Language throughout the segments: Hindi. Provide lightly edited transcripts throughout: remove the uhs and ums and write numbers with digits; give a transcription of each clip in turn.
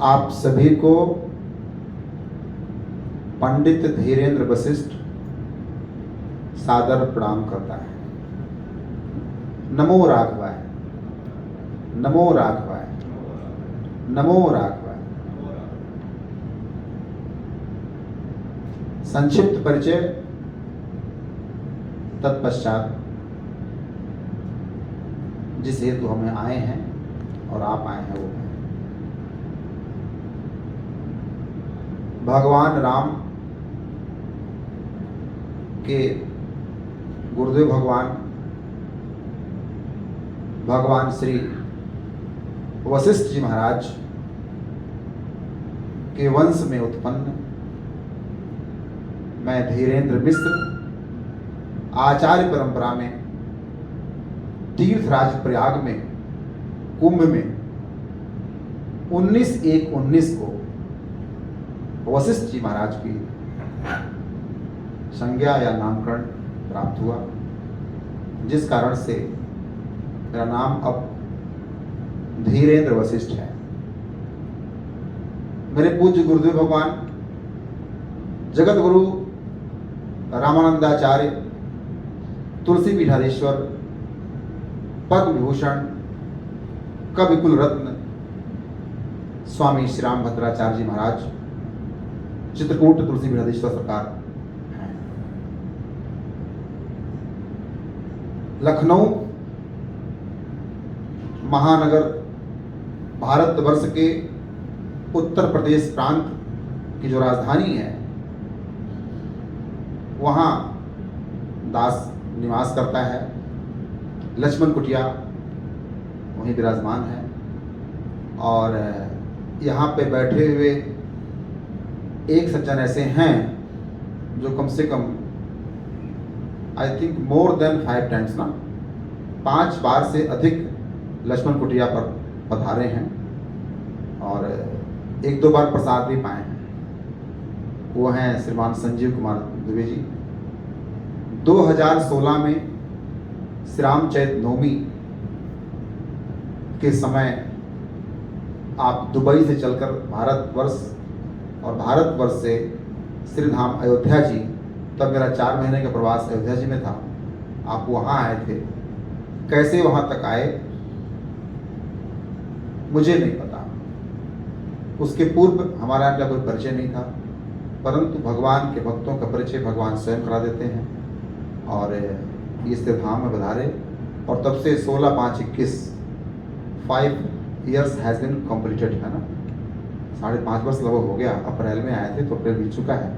आप सभी को पंडित धीरेन्द्र वशिष्ठ सादर प्रणाम करता है। नमो राघवाय, नमो राघवाय, नमो राघवाय। संक्षिप्त परिचय तत्पश्चात जिस हेतु हमें आए हैं और आप आए हैं वो है भगवान राम के गुरुदेव भगवान श्री वशिष्ठ जी महाराज के वंश में उत्पन्न मैं धीरेन्द्र मिश्र आचार्य परंपरा में तीर्थराज प्रयाग में कुंभ में 19/1/19 को वशिष्ठ जी महाराज की संज्ञा या नामकरण प्राप्त हुआ, जिस कारण से मेरा नाम अब धीरेन्द्र वशिष्ठ है। मेरे पूज्य गुरुदेव भगवान जगत गुरु रामानंदाचार्य तुलसी पीठाधीश्वर पद्म विभूषण कविकुल रत्न स्वामी श्री राम भद्राचार्य जी महाराज चित्रकूट तुलसी पीठाधीश्वर सरकार हैं। लखनऊ महानगर भारतवर्ष के उत्तर प्रदेश प्रांत की जो राजधानी है, वहाँ दास निवास करता है। लक्ष्मण कुटिया वहीं विराजमान है और यहाँ पे बैठे हुए एक सज्जन ऐसे हैं जो कम से कम I think more than 5 times ना 5 बार से अधिक लक्ष्मण कुटिया पर पधारे हैं और 1-2 बार प्रसाद भी पाए हैं। वो हैं श्रीमान संजीव कुमार दुबे जी। 2016 में श्री राम चैत नवमी के समय आप दुबई से चलकर भारतवर्ष और भारतवर्ष से श्रीधाम अयोध्या जी, तब मेरा 4 महीने का प्रवास अयोध्या जी में था, आप वहाँ आए थे। कैसे वहाँ तक आए मुझे नहीं पता, उसके पूर्व हमारा इनका कोई परिचय नहीं था, परंतु भगवान के भक्तों का परिचय भगवान स्वयं करा देते हैं और इस धाम में पधारे और तब से 16/5/21 5 years हैज़ बीन कम्प्लीटेड, है ना। 5.5 वर्ष लगभग हो गया। अप्रैल में आए थे तो अप्रैल बीत चुका है।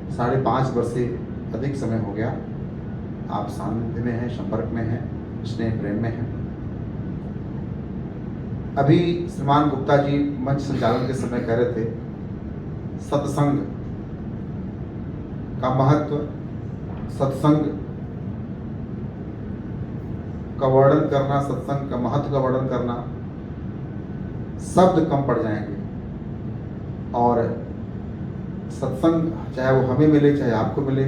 5.5 वर्ष से अधिक समय हो गया। आप सानिध्य में हैं, संपर्क में हैं, स्नेह प्रेम में हैं। अभी श्रीमान गुप्ता जी मंच संचालन के समय कह रहे थे सत्संग का महत्व, सत्संग का वर्णन करना, सत्संग का महत्व का वर्णन करना, शब्द कम पड़ जाएंगे और सत्संग चाहे वो हमें मिले चाहे आपको मिले,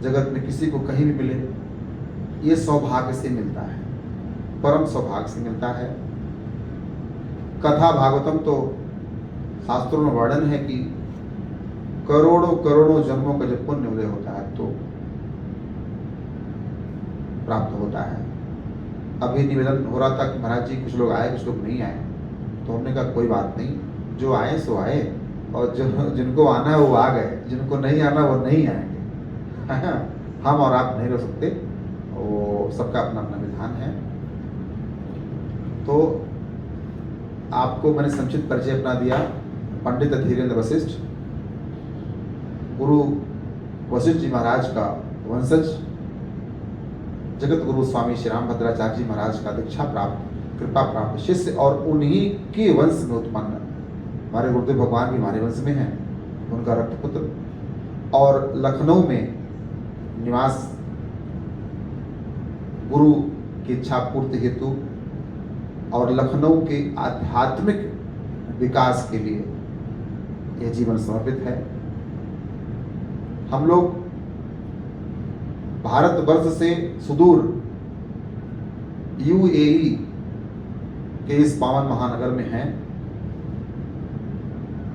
जगत में किसी को कहीं भी मिले, ये सौभाग्य से मिलता है, परम सौभाग्य से मिलता है। कथा भागवतम तो शास्त्रों में वर्णन है कि करोड़ों करोड़ों जन्मों का जब पुण्य उदय होता है तो प्राप्त होता है। अभी निवेदन हो रहा था कि महाराज जी कुछ लोग आए कुछ लोग नहीं आए, तो हमने कहा कोई बात नहीं, जो आए सो आए और जो जिनको आना है वो आ गए, जिनको नहीं आना वो नहीं आएंगे। हम और आप नहीं रह सकते, वो सबका अपना अपना विधान है। तो आपको मैंने संक्षिप्त परिचय अपना दिया। पंडित धीरेन्द्र वशिष्ठ, गुरु वशिष्ठ जी महाराज का वंशज, जगत गुरु स्वामी श्री राम भद्राचार्य जी महाराज का दीक्षा प्राप्त कृपा प्राप्त शिष्य और उन्हीं के वंश में उत्पन्न हमारे गुरुदेव भगवान भी हमारे वंश में हैं, उनका रक्तपुत्र, और लखनऊ में निवास गुरु की इच्छा पूर्ति हेतु और लखनऊ के आध्यात्मिक विकास के लिए यह जीवन समर्पित है। हम लोग भारतवर्ष से सुदूर यूएई के इस पावन महानगर में हैं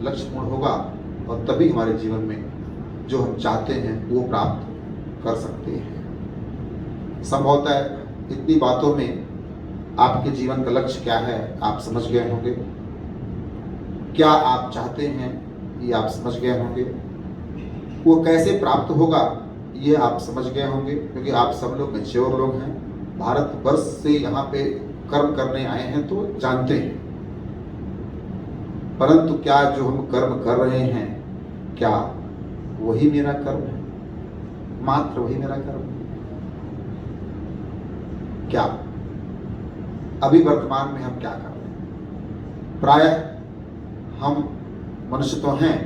लक्ष्य पूर्ण होगा और तभी हमारे जीवन में जो हम चाहते हैं वो प्राप्त कर सकते हैं। संभवतः इतनी बातों में आपके जीवन का लक्ष्य क्या है आप समझ गए होंगे, क्या आप चाहते हैं ये आप समझ गए होंगे, वो कैसे प्राप्त होगा ये आप समझ गए होंगे, क्योंकि आप सब लोग मैच्योर लोग हैं, भारतवर्ष से यहाँ पे कर्म करने आए हैं तो जानते हैं। परंतु क्या जो हम कर्म कर रहे हैं क्या वही मेरा कर्म है? मात्र वही मेरा कर्म है क्या? अभी वर्तमान में हम क्या कर रहे हैं? प्रायः हम मनुष्य तो हैं,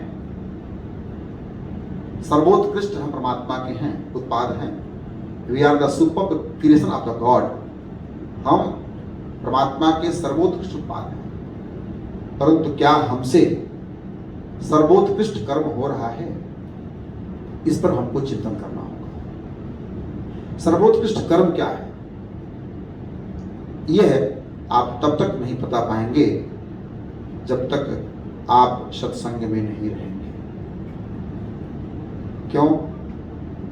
सर्वोत्कृष्ट हम परमात्मा के हैं, उत्पाद हैं। We are the super creation of the god. हम परमात्मा के सर्वोत्कृष्ट उत्पाद हैं, परंतु क्या हमसे सर्वोत्कृष्ट कर्म हो रहा है? इस पर हमको चिंतन करना होगा। सर्वोत्कृष्ट कर्म क्या है यह आप तब तक नहीं बता पाएंगे जब तक आप सत्संग में नहीं रहेंगे। क्यों?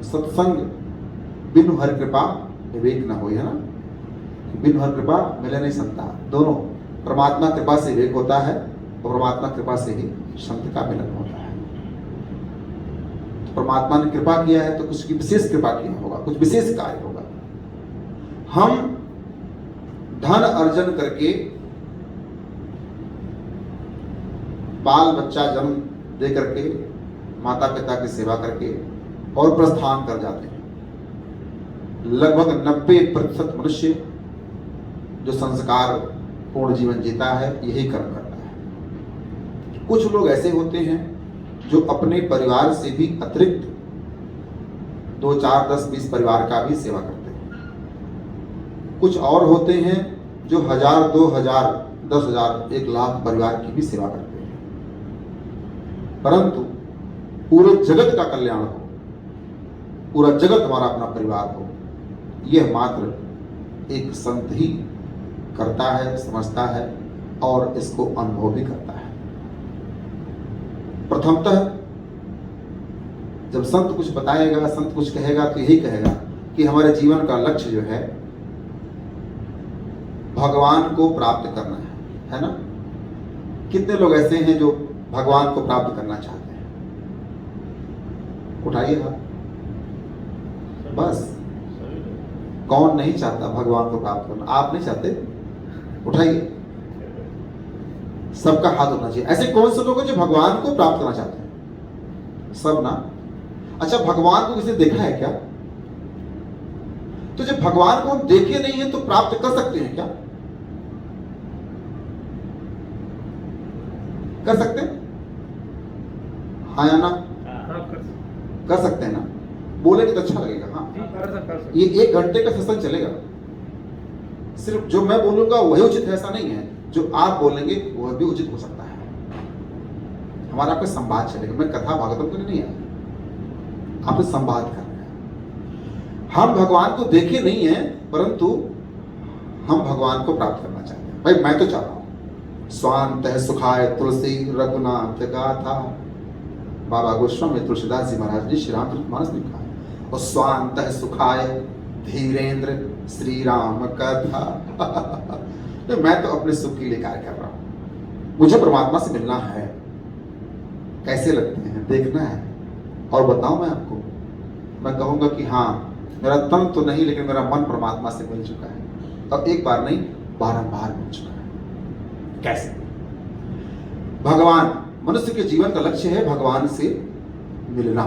सत्संग बिनु हर कृपा विवेक न हो, है ना? बिनु हर कृपा मिले नहीं संता। दोनों, परमात्मा कृपा से विवेक होता है और परमात्मा कृपा से ही संत का मिलन होता है। तो परमात्मा ने कृपा किया है तो कुछ की विशेष कृपा किया होगा, कुछ विशेष कार्य होगा। हम धन अर्जन करके बाल बच्चा जन्म दे करके माता पिता की सेवा करके और प्रस्थान कर जाते हैं। लगभग 90% मनुष्य जो संस्कार पूर्ण जीवन जीता है यही कर्म करता है। कुछ लोग ऐसे होते हैं जो अपने परिवार से भी अतिरिक्त 2, 4, 10, 20 परिवार का भी सेवा करते हैं। कुछ और होते हैं जो 1000, 2000, 10,000, 1 लाख परिवार की भी सेवा करते हैं। परंतु पूरे जगत का कल्याण हो, पूरा जगत हमारा अपना परिवार हो, यह मात्र एक संत ही करता है, समझता है और इसको अनुभव भी करता है। प्रथमतः जब संत कुछ बताएगा, संत कुछ कहेगा तो यही कहेगा कि हमारे जीवन का लक्ष्य जो है भगवान को प्राप्त करना है ना? कितने लोग ऐसे हैं जो भगवान को प्राप्त करना चाहते हैं? उठाइए हाथ। बस कौन नहीं चाहता भगवान को प्राप्त करना? आप नहीं चाहते? उठाइए, सबका हाथ उठना चाहिए। ऐसे कौन से लोग हैं जो भगवान को प्राप्त करना चाहते हैं? सब ना? अच्छा, भगवान को किसी देखा है क्या? तो जब भगवान को हम देखे नहीं है तो प्राप्त कर सकते हैं क्या? कर सकते हैं? हाँ या ना? कर सकते हैं ना? बोलेंगे तो अच्छा लगेगा। हाँ, ये 1 घंटे का सत्संग चलेगा। सिर्फ जो मैं बोलूंगा वही उचित है ऐसा नहीं है, जो आप बोलेंगे वह भी उचित हो सकता है। हमारा आपका संवाद चलेगा। मैं कथा भागवतम के लिए नहीं आया, आपसे संवाद कर रहे हैं। हम भगवान को देखे नहीं है परंतु हम भगवान को प्राप्त करना चाहते हैं। भाई मैं तो चाहता हूं स्वांत सुखाय तुलसी रघुनाथ गाथा। बाबा गोस्वामी तुलसीदास जी महाराज ने श्री रामचरितमानस में लिखा है, और स्वांत सुखाय धीरेन्द्र श्री राम कथा। तो मैं तो अपने सुख के लिए कार्य कर रहा हूं। मुझे परमात्मा से मिलना है। कैसे लगते हैं देखना है। और बताऊं मैं आपको, मैं कहूंगा कि हाँ, मेरा तन तो नहीं लेकिन मेरा मन परमात्मा से मिल चुका है, और एक बार नहीं बारंबार मिल चुका है। कैसे? भगवान, मनुष्य के जीवन का लक्ष्य है भगवान से मिलना।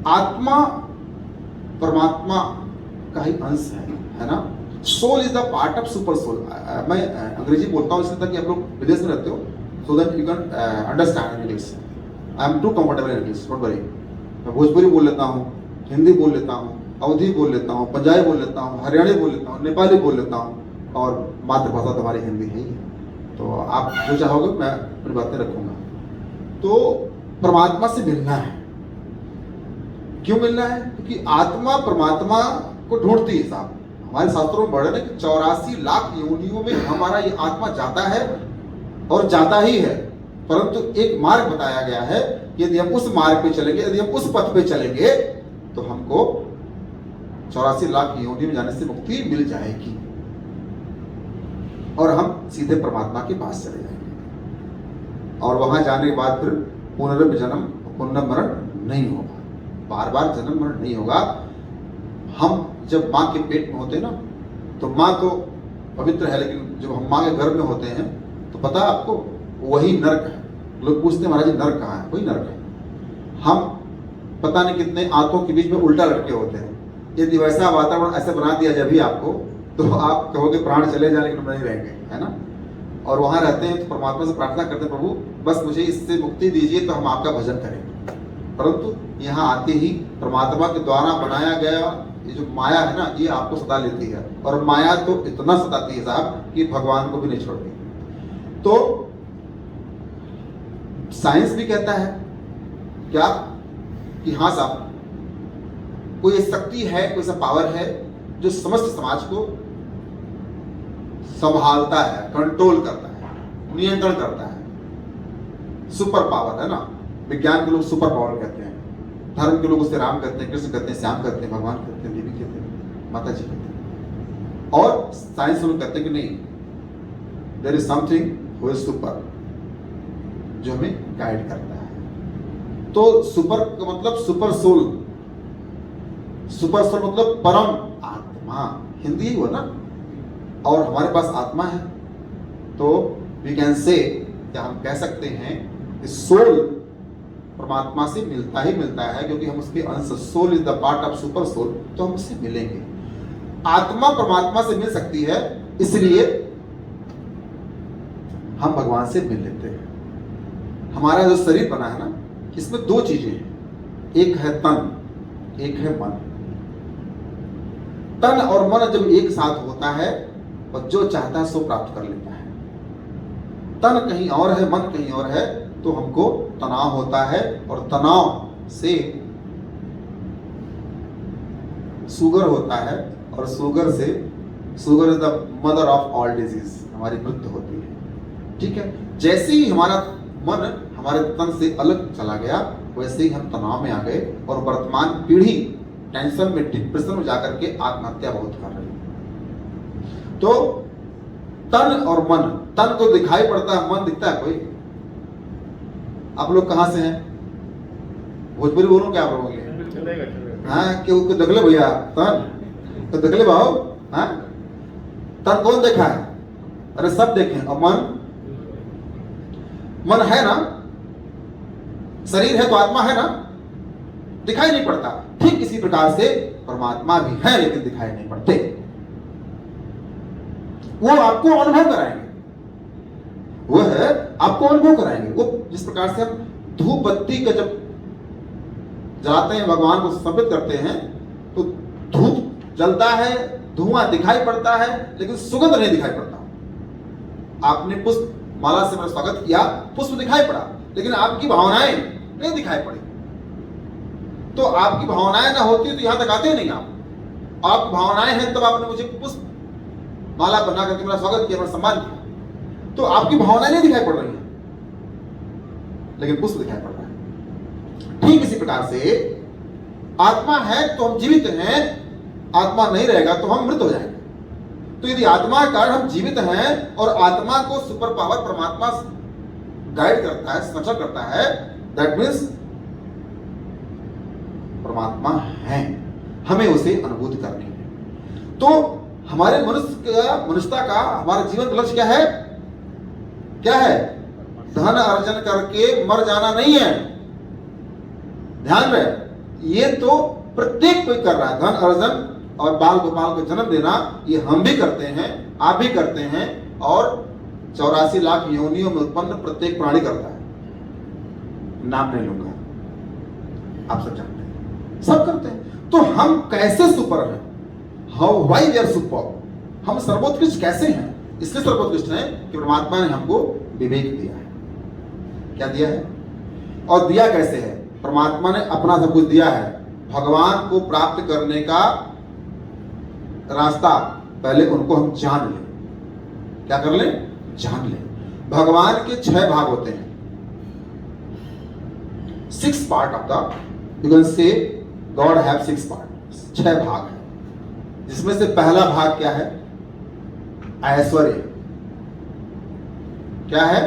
आत्मा परमात्मा का ही अंश है ना? Soul is the part of super soul. मैं अंग्रेजी बोलता हूँ इसलिए ताकि आप लोग विदेश में रहते हो, so that you can understand English. I am too comfortable in English, don't worry. मैं भोजपुरी बोल लेता हूँ, हिंदी बोल लेता हूँ, अवधी बोल लेता हूँ, पंजाबी बोल लेता हूँ, हरियाणी बोल लेता हूँ, नेपाली बोल लेता हूँ, और मातृभाषा तो हमारी हिंदी है ही। तो आप जो चाहोगे मैं अपनी बातें रखूंगा। तो परमात्मा से मिलना है। क्यों मिलना है? क्योंकि आत्मा परमात्मा को ढूंढती है। साहब, हमारे शास्त्रों में वर्णन है कि 84 लाख योनियों में हमारा ये आत्मा जाता है और जाता ही है। परंतु एक मार्ग बताया गया है, यदि हम उस मार्ग पे चलेंगे, यदि हम उस पथ पे चलेंगे तो हमको 84 लाख योनि में जाने से मुक्ति मिल जाएगी और हम सीधे परमात्मा के पास चले जाएंगे और वहां जाने के बाद फिर पुनर्जन्म पुनर्मरण नहीं होगा, बार बार जन्म मरण नहीं होगा। हम जब माँ के पेट में होते हैं ना, तो माँ तो पवित्र है, लेकिन जब हम माँ के गर्भ में होते हैं तो पता है आपको, वही नर्क है। लोग पूछते हैं महाराज नर्क कहाँ है? वही नर्क है। हम पता नहीं कितने आंतों के बीच में उल्टा लटके होते हैं। यदि वैसा वातावरण ऐसे बना दिया जब भी आपको, तो आप कहोगे प्राण चले जाए लेकिन हम नहीं रहेंगे, है ना। और वहां रहते हैं तो परमात्मा से प्रार्थना करते हैं, प्रभु बस मुझे इससे मुक्ति दीजिए तो हम आपका भजन करेंगे। परंतु यहाँ आते ही परमात्मा के द्वारा बनाया गया ये जो माया है ना, ये आपको सता लेती है, और माया तो इतना सताती है साहब कि भगवान को भी नहीं छोड़ती। तो साइंस भी कहता है क्या कि हाँ साहब, कोई शक्ति है, कोई सा पावर है जो समस्त समाज को संभालता है, कंट्रोल करता है, नियंत्रण करता है। सुपर पावर है ना, विज्ञान के लोग सुपर पावर कहते हैं, धर्म के लोग उसे राम कहते हैं, कृष्ण कहते हैं, श्याम कहते हैं, भगवान कहते हैं, देवी कहते हैं, माता जी कहते हैं। और साइंस लोग कहते हैं कि नहीं, there is something who is super, जो हमें गाइड करता है। तो सुपर का मतलब सुपर सोल, सुपर सोल मतलब परम आत्मा, हिंदी ही हुआ ना। और हमारे पास आत्मा है, तो वी कैन से, क्या हम कह सकते हैं कि सोल परमात्मा से मिलता ही मिलता है, क्योंकि हम उसके अंश, soul is the part of super soul, तो हम उससे मिलेंगे। आत्मा परमात्मा से मिल सकती है, इसलिए हम भगवान से मिल लेते हैं। हमारा जो शरीर बना है ना, इसमें दो चीजें हैं, एक है तन, एक है मन। तन और मन जब एक साथ होता है और जो चाहता है सो प्राप्त कर लेता है। तन कहीं और है, मन कहीं और है, तो हमको तनाव होता है, और तनाव से शुगर होता है, और शुगर से, sugar is the mother of all disease, हमारी मृत्यु होती है। ठीक है, जैसे ही हमारा मन हमारे तन से अलग चला गया, वैसे ही हम तनाव में आ गए, और वर्तमान पीढ़ी टेंशन में, डिप्रेशन में जाकर के आत्महत्या बहुत कर रही है। तो तन और मन, तन को दिखाई पड़ता है, मन दिखता है कोई? आप लोग कहां से हैं? भोजपुरी बोलो क्या आप लोगों के? हाँ, क्यों दगले भैया तन तो दगले भाव, हाँ तन कौन देखा है? अरे सब देखे। और मन, मन है ना, शरीर है तो आत्मा है ना, दिखाई नहीं पड़ता। ठीक इसी प्रकार से परमात्मा भी है, लेकिन दिखाई नहीं पड़ते। वो आपको अनुभव कराएंगे, वो है आपको अनुभव कराएंगे। वो जिस प्रकार से हम धूप बत्ती का जब जलाते हैं, भगवान को समर्पित करते हैं, तो धूप जलता है, धुआं दिखाई पड़ता है, लेकिन सुगंध नहीं दिखाई पड़ता। आपने पुष्प माला से मेरा स्वागत किया, पुष्प दिखाई पड़ा, लेकिन आपकी भावनाएं नहीं दिखाई पड़ी। तो आपकी भावनाएं ना होती तो यहां तक आते नहीं आप। आपकी भावनाएं हैं, तब आपने मुझे पुष्प माला बना करके मेरा स्वागत किया, मेरा सम्मान किया। तो आपकी भावनाएं नहीं दिखाई पड़ रही हैं, लेकिन पुष्प दिखाई पड़ रहा है। ठीक इसी प्रकार से आत्मा है तो हम जीवित हैं, आत्मा नहीं रहेगा तो हम मृत हो जाएंगे। तो यदि आत्मा के कारण हम जीवित हैं, और आत्मा को सुपर पावर परमात्मा गाइड करता है, संरक्षण करता है, दैट मीन्स परमात्मा है, हमें उसे अनुभूति करनी है। तो हमारे मनुष्यता का, हमारा जीवन का लक्ष्य क्या है? क्या है? धन अर्जन करके मर जाना नहीं है, ध्यान रहे। ये तो प्रत्येक कोई कर रहा है, धन अर्जन और बाल गोपाल को जन्म देना, ये हम भी करते हैं, आप भी करते हैं, और 84 लाख योनियों में उत्पन्न प्रत्येक प्राणी करता है। नाम नहीं लूंगा, आप सब जानते हैं, सब करते हैं। तो हम कैसे सुपर हैं? How why we are super? हम सर्वोत्कृष्ट कैसे हैं? इसलिए सर्वोत्कृष्ट हैं कि परमात्मा ने हमको विवेक दिया है। क्या दिया है? और दिया कैसे है? परमात्मा ने अपना सब कुछ दिया है। भगवान को प्राप्त करने का रास्ता पहले उनको हम जान लें। क्या कर लें? जान लें। भगवान के 6 भाग होते हैं। 6 part of the, you can say God have 6 part, 6 भाग है, जिसमें से पहला भाग क्या है? ऐश्वर्य। क्या है?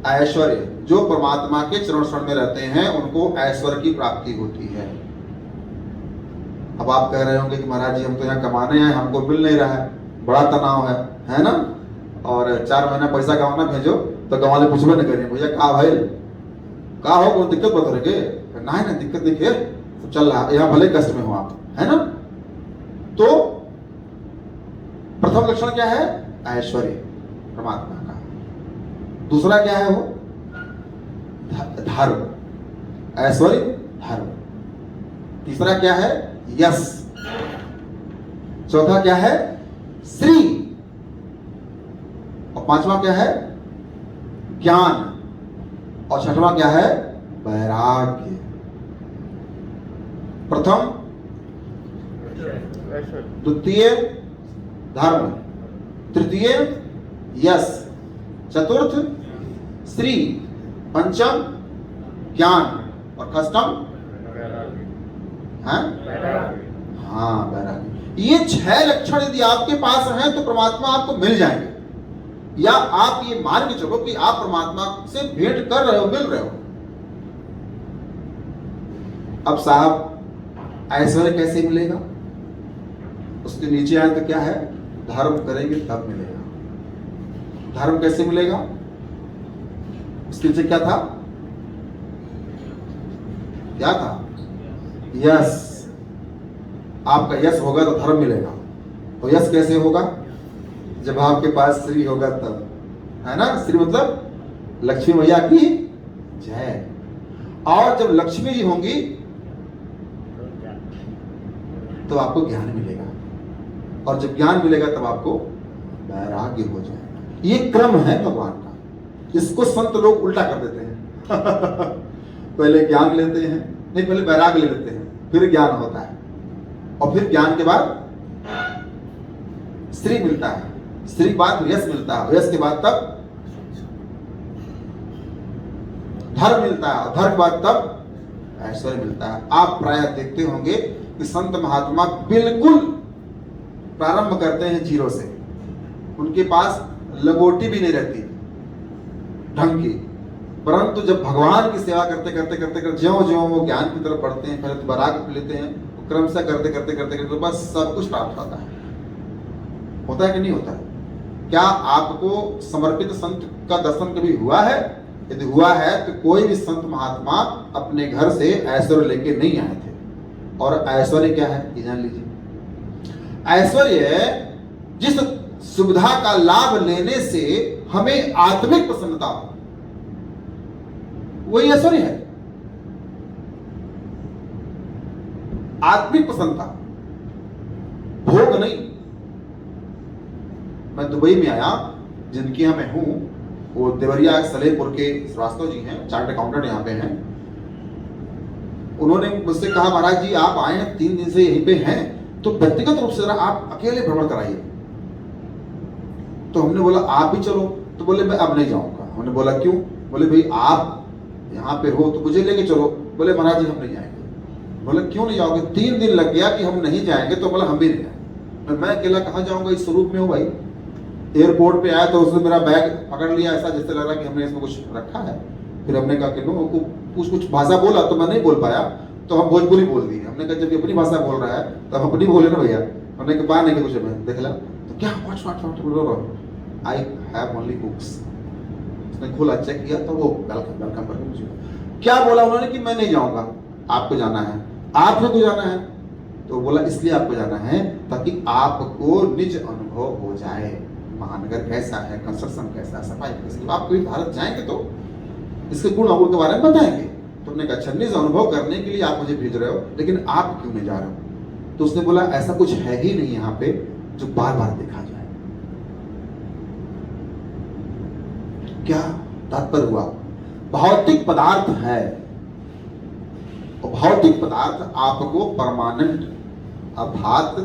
ऐश्वर्य। जो परमात्मा के चरण शरण में रहते हैं उनको ऐश्वर्य की प्राप्ति होती है। अब आप कह रहे होंगे कि महाराज जी हम तो यहाँ कमाने हैं, हमको मिल नहीं रहा है, बड़ा तनाव है ना, और 4 महीना पैसा गवाना भेजो तो गंवाले पूछबे न करिए भैया का भाई का हो, कोई दिक्कत बता रहे ना, दिक्कत देखिए तो चल रहा, यहाँ भले कष्ट में हो आप, है ना। तो प्रथम लक्षण क्या है? ऐश्वर्य परमात्मा का। दूसरा क्या है? वो धर्म, ऐश्वर्य धर्म। तीसरा क्या है? यश। चौथा क्या है? श्री। और पांचवा क्या है? ज्ञान। और छठवां क्या है? वैराग्य। प्रथम, द्वितीय धर्म, तृतीय यश, चतुर्थ श्री, पंचम ज्ञान और षष्ठम हाँ वैराग्य। ये 6 लक्षण यदि आपके पास हैं तो परमात्मा आपको मिल जाएंगे, या आप ये मान के चलो कि आप परमात्मा से भेंट कर रहे हो, मिल रहे हो। अब साहब ऐश्वर्य कैसे मिलेगा? उसके नीचे आए तो क्या है? धर्म करेंगे तब मिलेगा। धर्म कैसे मिलेगा? उसके नीचे क्या था? क्या था? यश। आपका यश होगा तो धर्म मिलेगा। तो यश कैसे होगा? जब आपके पास श्री होगा तब, है ना। श्री मतलब लक्ष्मी मैया की जय। और जब लक्ष्मी जी होंगी तो आपको ज्ञान मिलेगा, और जब ज्ञान मिलेगा तब आपको वैराग्य हो जाएगा। ये क्रम है भगवान का। इसको संत लोग उल्टा कर देते हैं पहले ज्ञान लेते हैं, नहीं पहले वैराग्य ले लेते हैं, फिर ज्ञान होता है, और फिर ज्ञान के बाद श्री मिलता है, श्री के बाद यश मिलता है, यश के बाद तब धर्म मिलता है, और धर्म के बाद तब ऐश्वर्य मिलता है। आप प्रायः देखते होंगे कि संत महात्मा बिल्कुल प्रारंभ करते हैं 0 से, उनके पास लगोटी भी नहीं रहती ढंग की, परंतु जब भगवान की सेवा करते करते करते करते ज्यों-ज्यों वो ज्ञान की तरफ बढ़ते हैं, पहले तो वैराग्य लेते हैं, क्रम से करते करते करते करते बस सब कुछ प्राप्त होता है। होता है कि नहीं होता है? क्या आपको समर्पित संत का दर्शन कभी हुआ है? यदि हुआ है तो कोई भी संत महात्मा अपने घर से ऐश्वर्य लेके नहीं आए थे। और ऐश्वर्य क्या है ये जान लीजिए। ऐश्वर्य जिस सुविधा का लाभ लेने से हमें आत्मिक प्रसन्नता हो, वही ऐश्वर्य है। आत्मिक प्रसन्नता, भोग नहीं। मैं दुबई में आया, जिनके यहाँ मैं हूं वो देवरिया सलेमपुर के श्रीवास्तव जी हैं, चार्टर्ड अकाउंटेंट यहाँ पे हैं। उन्होंने मुझसे कहा महाराज जी आप आए हैं 3 दिन से यहीं पे हैं, तो व्यक्तिगत रूप से जरा आप अकेले भ्रमण कराइए। तो हमने बोला आप भी चलो, तो बोले मैं अब नहीं जाऊंगा। हमने बोला क्यों? बोले भाई आप यहाँ पे हो तो मुझे लेके चलो। बोले महाराज जी हम नहीं जाएंगे। बोले क्यों नहीं जाओगे? 3 दिन लग गया कि हम नहीं जाएंगे, तो बोला हम भी नहीं जाएंगे। मैं अकेला कहाँ जाऊंगा, इस स्वरूप में हूँ भाई। एयरपोर्ट पे आया तो उसने मेरा बैग पकड़ लिया, ऐसा जैसे लग रहा कि हमने इसमें कुछ रखा है। फिर हमने कहा कि नो, कुछ भाषा बोला तो मैं नहीं बोल पाया, तो हम भोजपुरी बोल दिए। हमने कहा जब अपनी भाषा बोल रहा है तो हम अपनी बोले ना भैया। हमने कहा बाहर नहीं कुछ में देख ला तो क्या आई हैव ओनली बुक्स। उसने खोला, चेक किया तो वो वेलकम करके मुझे क्या बोला उन्होंने कि मैं नहीं जाऊंगा, आपको जाना है। आपको क्यों जाना है? तो बोला इसलिए आपको जाना है ताकि आपको निज अनुभव हो जाए, महानगर कैसा है, कंस्ट्रक्शन कैसा है, सफाई कैसी। जब आप कोई भारत जाएंगे तो इसके गुण अवगुण के बारे में बताएंगे। तो हमने कहा अच्छा, निज अनुभव करने के लिए आप मुझे भेज रहे हो, लेकिन आप क्यों नहीं जा रहे हो? तो उसने बोला ऐसा कुछ है ही नहीं यहाँ पे जो बार बार देखा जाए। क्या तात्पर्य हुआ? भौतिक पदार्थ है, और भौतिक पदार्थ आपको परमानेंट अर्थात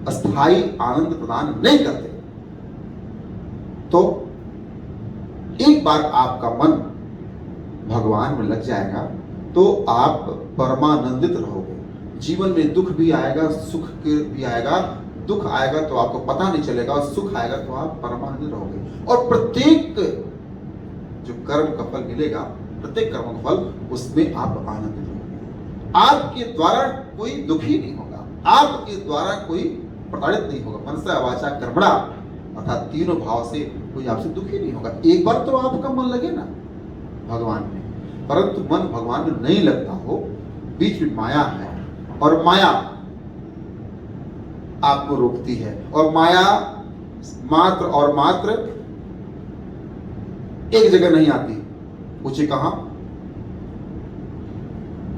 अस्थाई आनंद प्रदान नहीं करते। तो एक बार आपका मन भगवान में लग जाएगा तो आप परमानंदित रहोगे। जीवन में दुख भी आएगा, सुख भी आएगा। दुख आएगा तो आपको पता नहीं चलेगा, और सुख आएगा तो आप परमानंदित रहोगे। और प्रत्येक जो कर्म का फल मिलेगा, प्रत्येक कर्म का फल, उसमें आप आनंदित रहोगे। आपके द्वारा कोई दुखी नहीं होगा, आपके द्वारा कोई प्रताड़ित नहीं होगा। मनसा वाचा कर्मणा, अर्थात तीनों भाव से कोई आपसे दुखी नहीं होगा। एक बार तो आपका मन लगे ना भगवान में, परंतु मन भगवान में नहीं लगता हो, बीच में माया है, और माया आपको रोकती है। और माया मात्र और मात्र एक जगह नहीं आती। पूछे कहां?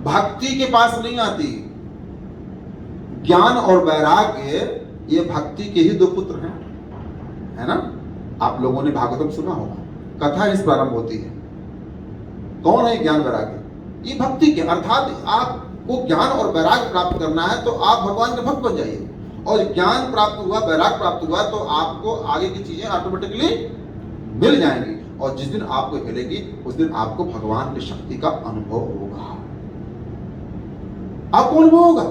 भक्ति के पास नहीं आती। ज्ञान और वैराग्य ये भक्ति के ही दो पुत्र हैं, है ना। आप लोगों ने भागवतम सुना होगा, कथा इस प्रारंभ होती है। कौन है ज्ञान वैराग्य? ये भक्ति के, अर्थात आपको ज्ञान और वैराग्य प्राप्त करना है तो आप भगवान के भक्त बन जाइए। और ज्ञान प्राप्त हुआ, वैराग्य प्राप्त हुआ, तो आपको आगे की चीजें ऑटोमेटिकली मिल जाएंगी। और जिस दिन आपको मिलेगी, उस दिन आपको भगवान की शक्ति का अनुभव होगा। आपको अनुभव होगा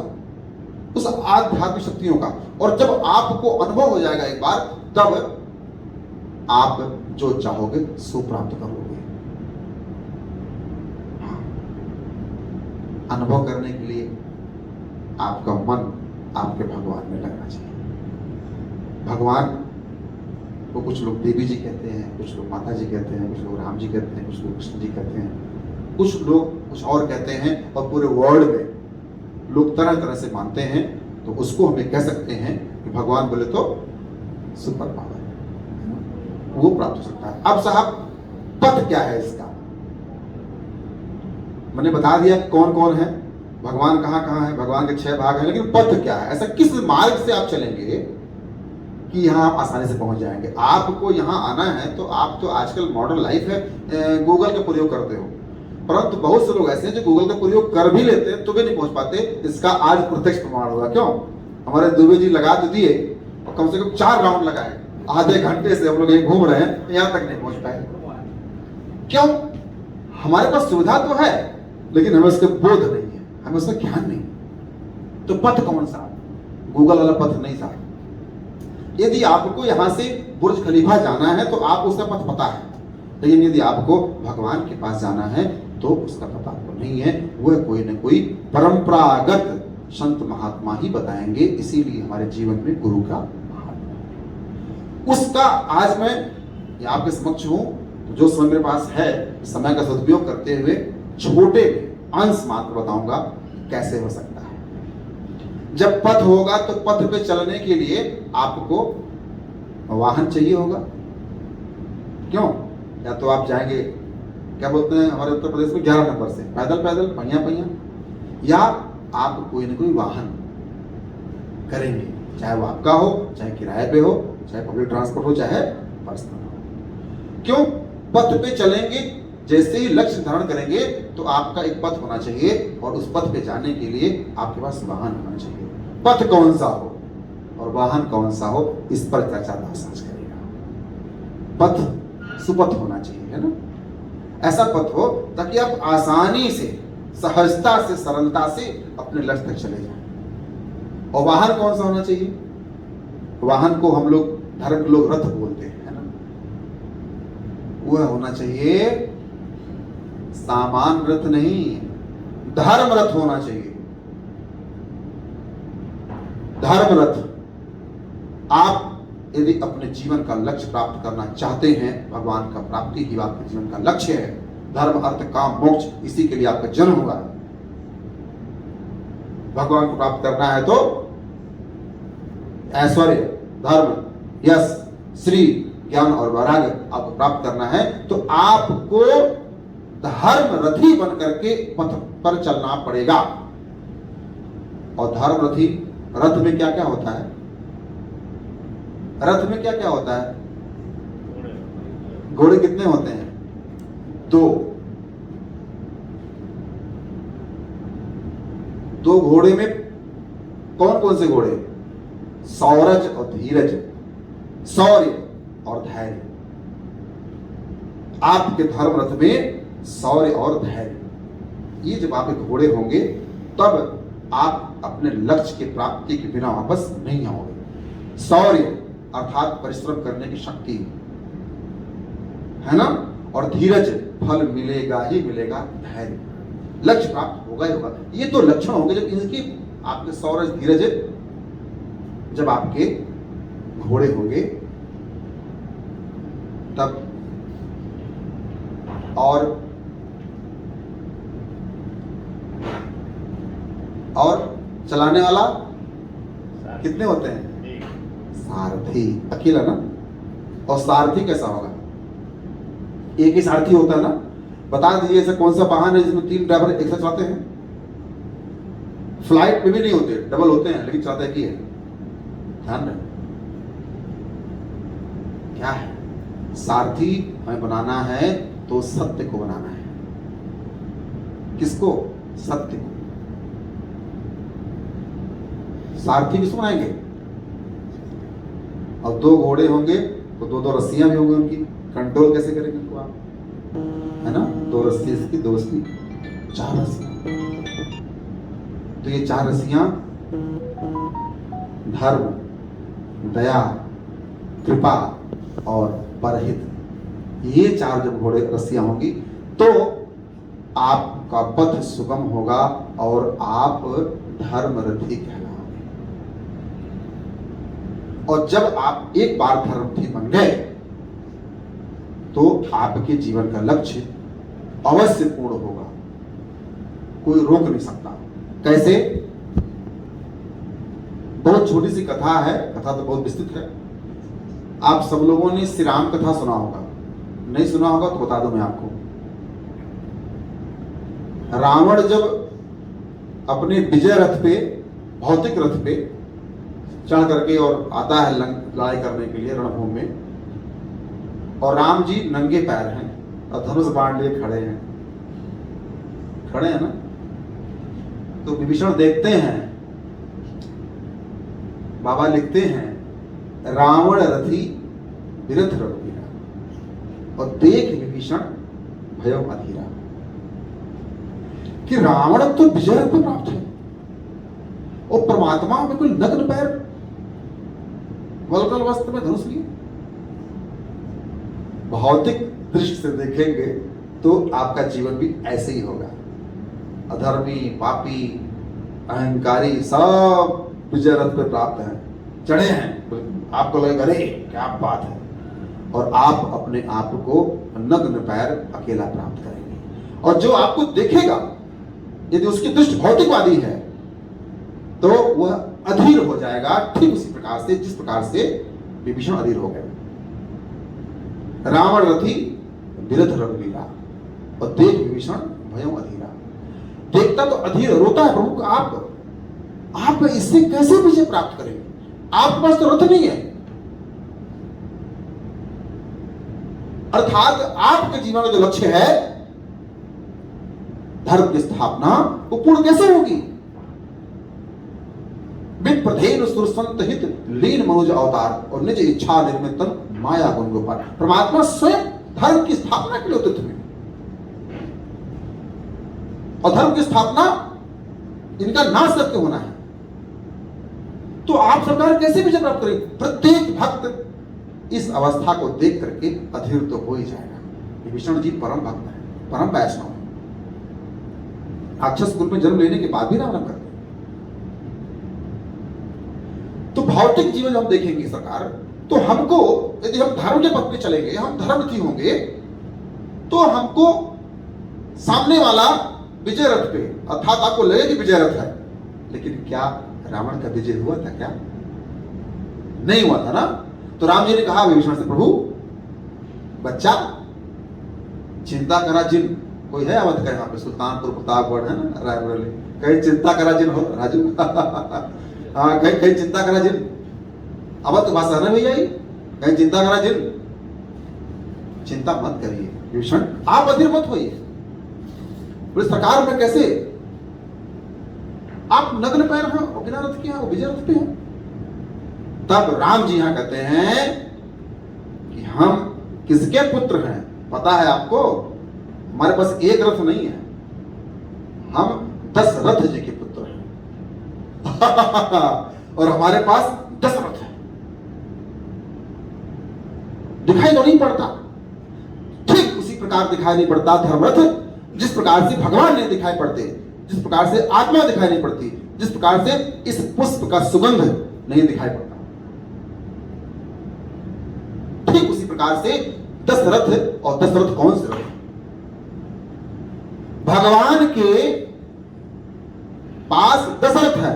उस आध्यात्मिक शक्तियों का। और जब आपको अनुभव हो जाएगा एक बार, तब आप जो चाहोगे सो प्राप्त करोगे। अनुभव करने के लिए आपका मन आपके भगवान में लगना चाहिए। भगवान को कुछ लोग देवी जी कहते हैं, कुछ लोग माता जी कहते हैं, कुछ लोग राम जी कहते हैं, कुछ लोग कृष्ण जी कहते हैं, कुछ लोग कुछ और कहते हैं। और पूरे वर्ल्ड में लोग तरह तरह से मानते हैं। तो उसको हमें कह सकते हैं कि भगवान बोले तो सुपर पावर, वो प्राप्त हो सकता है। अब साहब, पथ क्या है इसका? मैंने बता दिया कौन कौन है, भगवान कहां कहां है, भगवान के 6 भाग हैं, लेकिन पथ क्या है? ऐसा किस मार्ग से आप चलेंगे कि यहां आप आसानी से पहुंच जाएंगे? आपको यहां आना है तो आप तो आजकल मॉडर्न लाइफ है, गूगल का प्रयोग करते हो, परंतु बहुत से लोग ऐसे हैं जो गूगल का प्रयोग कर भी लेते हैं तो भी नहीं पहुंच पाते। इसका आज प्रत्यक्ष प्रमाण हुआ। क्यों? हमारे दुबे जी लगा तो दिए, और कम से कम 4 राउंड लगाए, आधे घंटे से हम लोग यहीं घूम रहे हैं, यहां तक नहीं पहुंच पाए। क्यों? हमारे पास सुविधा तो है, लेकिन हमें उसके बोध नहीं है, हमें उसका ज्ञान नहीं। तो पथ कौन सा? गूगल वाला पथ नहीं साहब। यदि आपको यहां से बुर्ज खलीफा जाना है तो आप उसका पथ पता है, लेकिन यदि आपको भगवान के पास जाना है तो उसका पता आपको नहीं है। वह कोई न कोई परंपरागत संत महात्मा ही बताएंगे। इसीलिए हमारे जीवन में गुरु का महात्मा, उसका आज मैं आपके समक्ष हूं। जो समय मेरे पास है, समय का सदुपयोग करते हुए छोटे अंश मात्र बताऊंगा कैसे हो सकता है। जब पथ होगा तो पथ पे चलने के लिए आपको वाहन चाहिए होगा। क्यों? या तो आप जाएंगे, क्या बोलते हैं हमारे उत्तर प्रदेश में, 11 नंबर से पैदल पैदल, पहिया पहिया, या आप कोई ना कोई वाहन करेंगे, चाहे वो आपका हो, चाहे किराए पे हो, चाहे पब्लिक ट्रांसपोर्ट हो, चाहे पर्सनल हो। क्यों? पथ पे चलेंगे, जैसे ही लक्ष्य धारण करेंगे तो आपका एक पथ होना चाहिए, और उस पथ पे जाने के लिए आपके पास वाहन होना चाहिए। पथ कौन सा हो और वाहन कौन सा हो, इस पर चर्चा दास आज करेगा। पथ सुपथ होना चाहिए, है ना। ऐसा पथ हो ताकि आप आसानी से, सहजता से, सरलता से अपने लक्ष्य तक चले जाएं। और वाहन कौन सा होना चाहिए? वाहन को हम लोग, धर्म के लोग, रथ बोलते हैं, है ना। वह होना चाहिए सामान रथ नहीं, धर्म रथ होना चाहिए। धर्म रथ। आप यदि अपने जीवन का लक्ष्य प्राप्त करना चाहते हैं, भगवान का प्राप्ति ही आपके जीवन का लक्ष्य है। धर्म, अर्थ, काम, मोक्ष, इसी के लिए आपका जन्म हुआ है। भगवान को प्राप्त करना है तो ऐश्वर्य, धर्म, यश, श्री, ज्ञान और वैराग्य आपको प्राप्त करना है, तो आपको धर्म रथी बन करके पथ पर चलना पड़ेगा। और धर्म रथी, रथ में क्या क्या होता है? रथ में क्या क्या होता है? घोड़े कितने होते हैं? 2। 2 घोड़े में कौन कौन से घोड़े? सौरज और धीरज, शौर्य और धैर्य। आपके धर्म रथ में शौर्य और धैर्य, ये जब आप एक घोड़े होंगे तब आप अपने लक्ष्य की प्राप्ति के बिना वापस नहीं आओगे। शौर्य अर्थात परिश्रम करने की शक्ति है ना, और धीरज, फल मिलेगा ही मिलेगा, धैर्य, लक्ष्य प्राप्त होगा ही होगा। ये तो लक्षण होंगे जब इनकी आपके शौर्य धीरज जब आपके घोड़े होंगे तब। और चलाने वाला कितने होते हैं? सारथी, अकेला ना। और सारथी कैसा होगा? एक ही सारथी होता है ना। बता दीजिए ऐसा कौन सा वाहन है जिसमें 3 ड्राइवर एक साथ चलाते हैं? फ्लाइट में भी नहीं होते, डबल होते हैं, लेकिन चलाते की है। ध्यान रखें क्या है, सारथी हमें बनाना है तो सत्य को बनाना है। किसको? सत्य को। सारथी किसको बनाएंगे? और 2 घोड़े होंगे तो 2 रस्सियां भी होंगी, उनकी कंट्रोल कैसे करेंगे उनको आप, है ना। 2 रस्सी इसकी, 2 इसकी, 4 रस्सियां। तो ये 4 रस्सियां धर्म, दया, कृपा और परहित, ये 4 जब घोड़े रस्सियां होंगी तो आपका पथ सुगम होगा और आप धर्मरथी कहलाओगे। और जब आप एक बार धर्मरथी बन गए तो आपके जीवन का लक्ष्य अवश्य पूर्ण होगा, कोई रोक नहीं सकता। कैसे? बहुत छोटी सी कथा है, कथा तो बहुत विस्तृत है। आप सब लोगों ने श्री राम कथा सुना होगा, नहीं सुना होगा तो बता दूं मैं आपको। रावण जब अपने विजय रथ पे, भौतिक रथ पे चढ़ करके और आता है लड़ाई करने के लिए रणभूमि में, और राम जी नंगे पैर हैं और धनुष बाण लिए खड़े हैं ना। तो विभीषण देखते हैं, बाबा लिखते हैं, रावण रथी विरथ रघुवीरा, और देख विभीषण भयो अधीरा, कि रावण तो विजय रथ पे प्राप्त है और परमात्मा बिल्कुल नग्न पैर वल्कल वस्त्र में धनुष लिए। भौतिक दृष्टि से देखेंगे तो आपका जीवन भी ऐसे ही होगा। अधर्मी, पापी, अहंकारी सब विजय रथ पे प्राप्त हैं, चढ़े हैं, आपको लगेगा अरे क्या बात है, और आप अपने आप को नग्न पैर अकेला प्राप्त करेंगे। और जो आपको देखेगा यदि उसकी दृष्टि भौतिकवादी है तो वह अधीर हो जाएगा, ठीक उसी प्रकार से जिस प्रकार से विभीषण अधीर हो गए। रावण रथी विरथ रघुवीरा, और देख विभीषण भयो अधीरा। देखता तो अधीर, रोता है, प्रभु आप इससे कैसे विजय प्राप्त करेंगे? आपके पास तो रथ नहीं है। अर्थात आपके जीवन में जो लक्ष्य है धर्म की स्थापना, वो पूर्ण कैसे होगी? विप्रधेन सुरसंत हित लीन मनुज अवतार, और निज इच्छा निर्मितन माया गुण गोपाल। परमात्मा स्वयं धर्म की स्थापना के लिए उदित हुए, और धर्म की स्थापना इनका नाश करके होना है। तो आप सरकार कैसे विजय प्राप्त करेंगे? प्रत्येक भक्त इस अवस्था को देख करके अधीर तो हो ही जाएगा। विभीषण जी परम भक्त है, परम वैष्णव है, राक्षस कुल में जन्म लेने के बाद भी राम राम करते हैं। तो भौतिक जीवन हम देखेंगे सरकार, तो हमको यदि हम धर्म के पथ पे चलेंगे, हम धर्मरथी होंगे, तो हमको सामने वाला विजय रथ पे, अर्थात आपको लगे कि विजय रथ है, लेकिन क्या रावण का विजय हुआ था? क्या नहीं हुआ था ना। तो राम जी ने कहा विभीषण से, प्रभु बच्चा चिंता करा जिन, कोई है अवध का यहाँ पे, सुल्तानपुर प्रतापगढ़ है ना, रायबरेली, कहीं चिंता करा जिन हो राजू हाँ, कहीं चिंता करा जिन, अवध की भाषा है भैया, कहीं चिंता करा जिन, चिंता मत करिए विभीषण, आप अधीर मत होइए। बोले सरकार में कैसे? आप नग्न पैर हैं और बिना रथ के हैं, वो विजय रथ पे हैं। तब राम जी यहां कहते हैं कि हम किसके पुत्र हैं पता है आपको? हमारे पास एक रथ नहीं है, हम दशरथ जी के पुत्र हैं और हमारे पास 10 रथ है। दिखाई तो नहीं पड़ता, ठीक उसी प्रकार दिखाई नहीं पड़ता धर्मरथ जिस प्रकार से भगवान नहीं दिखाई पड़ते, जिस प्रकार से आत्मा दिखाई नहीं पड़ती, जिस प्रकार से इस पुष्प का सुगंध नहीं दिखाई पड़ता, ठीक उसी प्रकार से 10 रथ। और 10 रथ कौन से रथ? भगवान के पास 10 रथ है।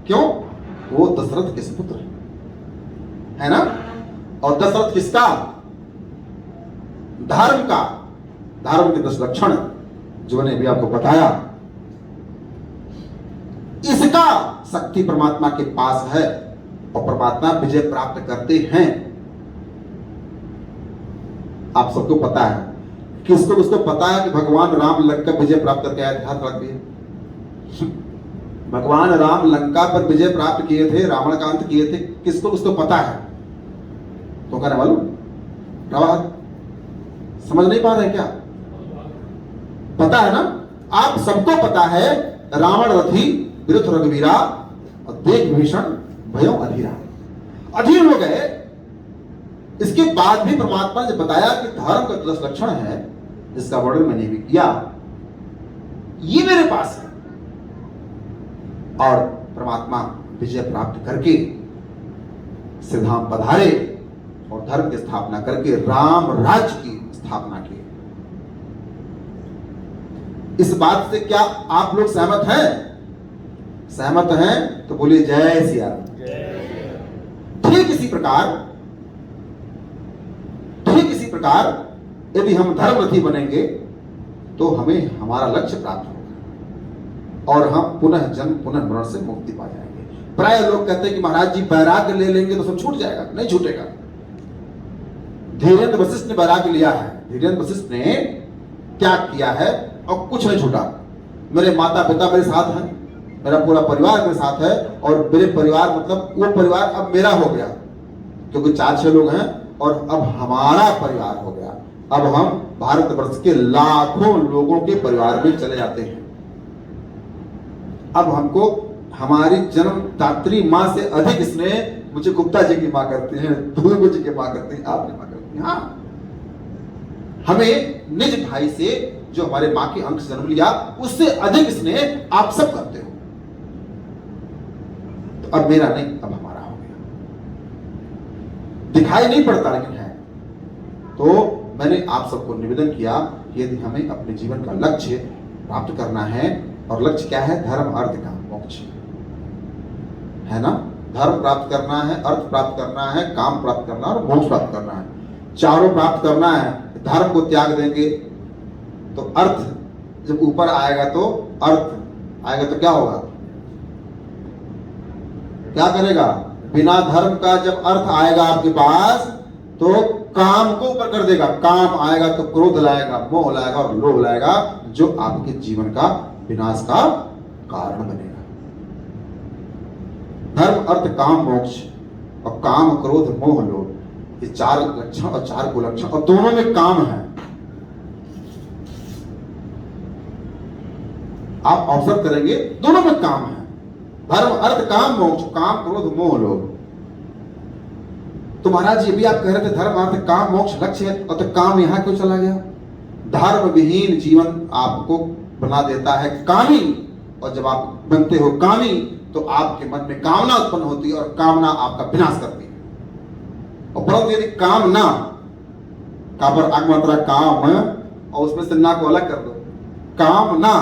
क्यों? वो दशरथ के सुपुत्र है ना। और 10 रथ किसका? धर्म का। धर्म के 10 लक्षण जो मैंने अभी आपको बताया, इसका शक्ति परमात्मा के पास है और परमात्मा विजय प्राप्त करते हैं। आप सबको पता है, किसको किसको पता है कि भगवान राम लंका विजय प्राप्त करके आए थे? हाथ रख दिए। भगवान राम लंका पर विजय प्राप्त किए थे, रावण का अंत किए थे, किसको किसको पता है? तो कहने मालूम? समझ नहीं पा रहे क्या? पता है ना? आप सबको पता है, रावण रथी विरुद्ध रघुवीरा और देख भीषण भयो अधीरा। अधीर हो गए। इसके बाद भी परमात्मा ने बताया कि धर्म का 10 लक्षण है, जिसका वर्णन मैंने भी किया, ये मेरे पास है। और परमात्मा विजय प्राप्त करके श्रीधाम पधारे और धर्म की स्थापना करके राम राज्य की स्थापना की। इस बात से क्या आप लोग सहमत हैं? सहमत हैं तो बोलिए जय सिया राम। ठीक इसी प्रकार यदि हम धर्मरथी बनेंगे तो हमें हमारा लक्ष्य प्राप्त होगा और हम पुनः जन्म पुनः मरण से मुक्ति पा जाएंगे। प्राय लोग कहते हैं कि महाराज जी वैराग्य ले लेंगे तो सब छूट जाएगा। नहीं छूटेगा। धीरेन्द्र वशिष्ठ ने वैराग्य लिया है। धीरेन्द्र वशिष्ठ ने त्याग किया है और कुछ नहीं छूटा। मेरे माता पिता मेरे साथ हैं, मेरा पूरा परिवार मेरे साथ है और मेरे परिवार मतलब वो परिवार अब मेरा हो गया, क्योंकि 4-6 लोग हैं और अब हमारा परिवार हो गया। अब हम भारतवर्ष के लाखों लोगों के परिवार में चले जाते हैं। अब हमको हमारी जन्मदात्री माँ से अधिक स्नेह मुझे गुप्ता जी की माँ करती है, दुर्गो जी की माँ करती है, आपकी माँ करती है। हाँ, हमें निज भाई से जो हमारे माँ के अंश जन्म लिया उससे अधिक स्नेह आप सब करते हो। तो अब मेरा नहीं, अब हमारा हो गया। दिखाई नहीं पड़ता लेकिन है। तो मैंने आप सबको निवेदन किया, यदि हमें अपने जीवन का लक्ष्य प्राप्त करना है, और लक्ष्य क्या है? धर्म अर्थ काम मोक्ष है ना। धर्म प्राप्त करना है, अर्थ प्राप्त करना है, काम प्राप्त करना है और मोक्ष प्राप्त करना है। चारों प्राप्त करना है। धर्म को त्याग देंगे तो अर्थ जब ऊपर आएगा तो अर्थ आएगा तो क्या होगा? क्या करेगा? बिना धर्म का जब अर्थ आएगा आपके पास तो काम को ऊपर कर देगा। काम आएगा तो क्रोध लाएगा, मोह लाएगा और लोभ लाएगा, जो आपके जीवन का विनाश का कारण बनेगा। धर्म अर्थ काम मोक्ष, और काम क्रोध मोह लोभ, ये 4 लक्षण और 4 कुलक्षण, और दोनों में काम है। आप ऑब्जर्व करेंगे दोनों में काम है। धर्म अर्थ काम मोक्ष, काम क्रोध मोह लोभ। तो महाराज ये भी आप कह रहे थे धर्म अर्थ काम मोक्ष लक्ष्य है, और तो काम यहां क्यों चला गया? धर्म विहीन जीवन आपको बना देता है कामी, और जब आप बनते हो कामी तो आपके मन में कामना उत्पन्न होती है और कामना आपका विनाश करती है। और परंतु यदि कामना का पर आगमात्रा काम और उसमें से ना को अलग कर दो, कामना,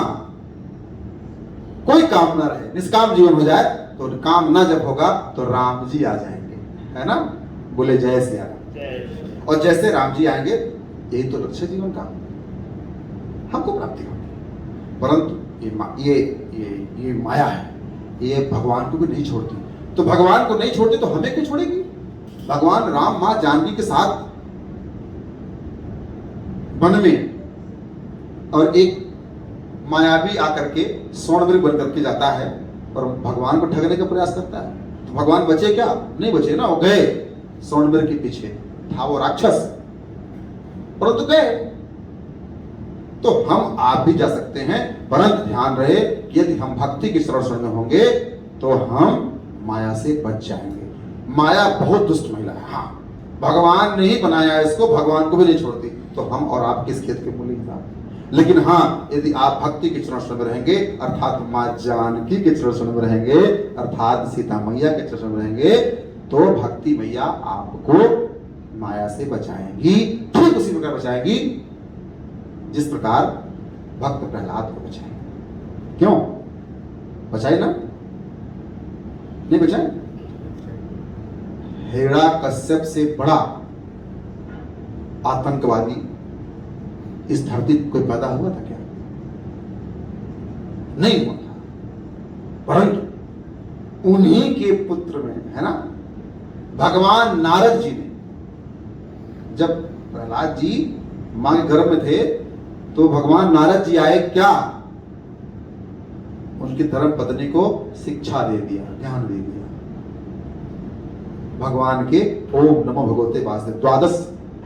कोई काम ना रहे, निष्काम जीवन हो जाए, तो काम ना जब होगा तो राम जी आ जाएंगे, है ना। बोले जय सिया राम। और जैसे राम जी आएंगे, यही तो लक्ष्य जीवन का हमको प्राप्ति होगी। परंतु ये माया है, ये भगवान को भी नहीं छोड़ती। तो भगवान को नहीं छोड़ती तो हमें क्यों छोड़ेगी? भगवान राम मां जानकी के साथ वन में, और एक मायावी आकर के स्वर्णमृग बन करके जाता है और भगवान को ठगने का प्रयास करता है। तो भगवान बचे क्या? नहीं बचे ना, वो गए स्वर्णमृग के पीछे। था वो राक्षस, परंतु गए। तो हम आप भी जा सकते हैं, परंतु ध्यान रहे कि यदि हम भक्ति की शरण में होंगे तो हम माया से बच जाएंगे। माया बहुत दुष्ट महिला है। हाँ, भगवान ने ही बनाया इसको, भगवान को भी नहीं छोड़ती, तो हम और आप किस खेत के मूली था। लेकिन हाँ, यदि आप भक्ति के चरण में रहेंगे, अर्थात माँ जानकी के चरण में रहेंगे, अर्थात सीता मैया के चरण में रहेंगे, तो भक्ति मैया आपको माया से बचाएंगी। ठीक उसी प्रकार बचाएंगी जिस प्रकार भक्त प्रहलाद को बचाए। क्यों बचाए ना? नहीं बचाए? हिरण्यकश्यप से बड़ा आतंकवादी इस धरती पर कोई पैदा हुआ था क्या? नहीं हुआ था। परंतु उन्हीं के पुत्र में, है ना, भगवान नारद जी ने, जब प्रहलाद जी मां के गर्भ में थे तो भगवान नारद जी आए, क्या उनकी धर्म पत्नी को शिक्षा दे दिया, ज्ञान दे दिया। भगवान के ओम नमो भगवते वासुदेव 12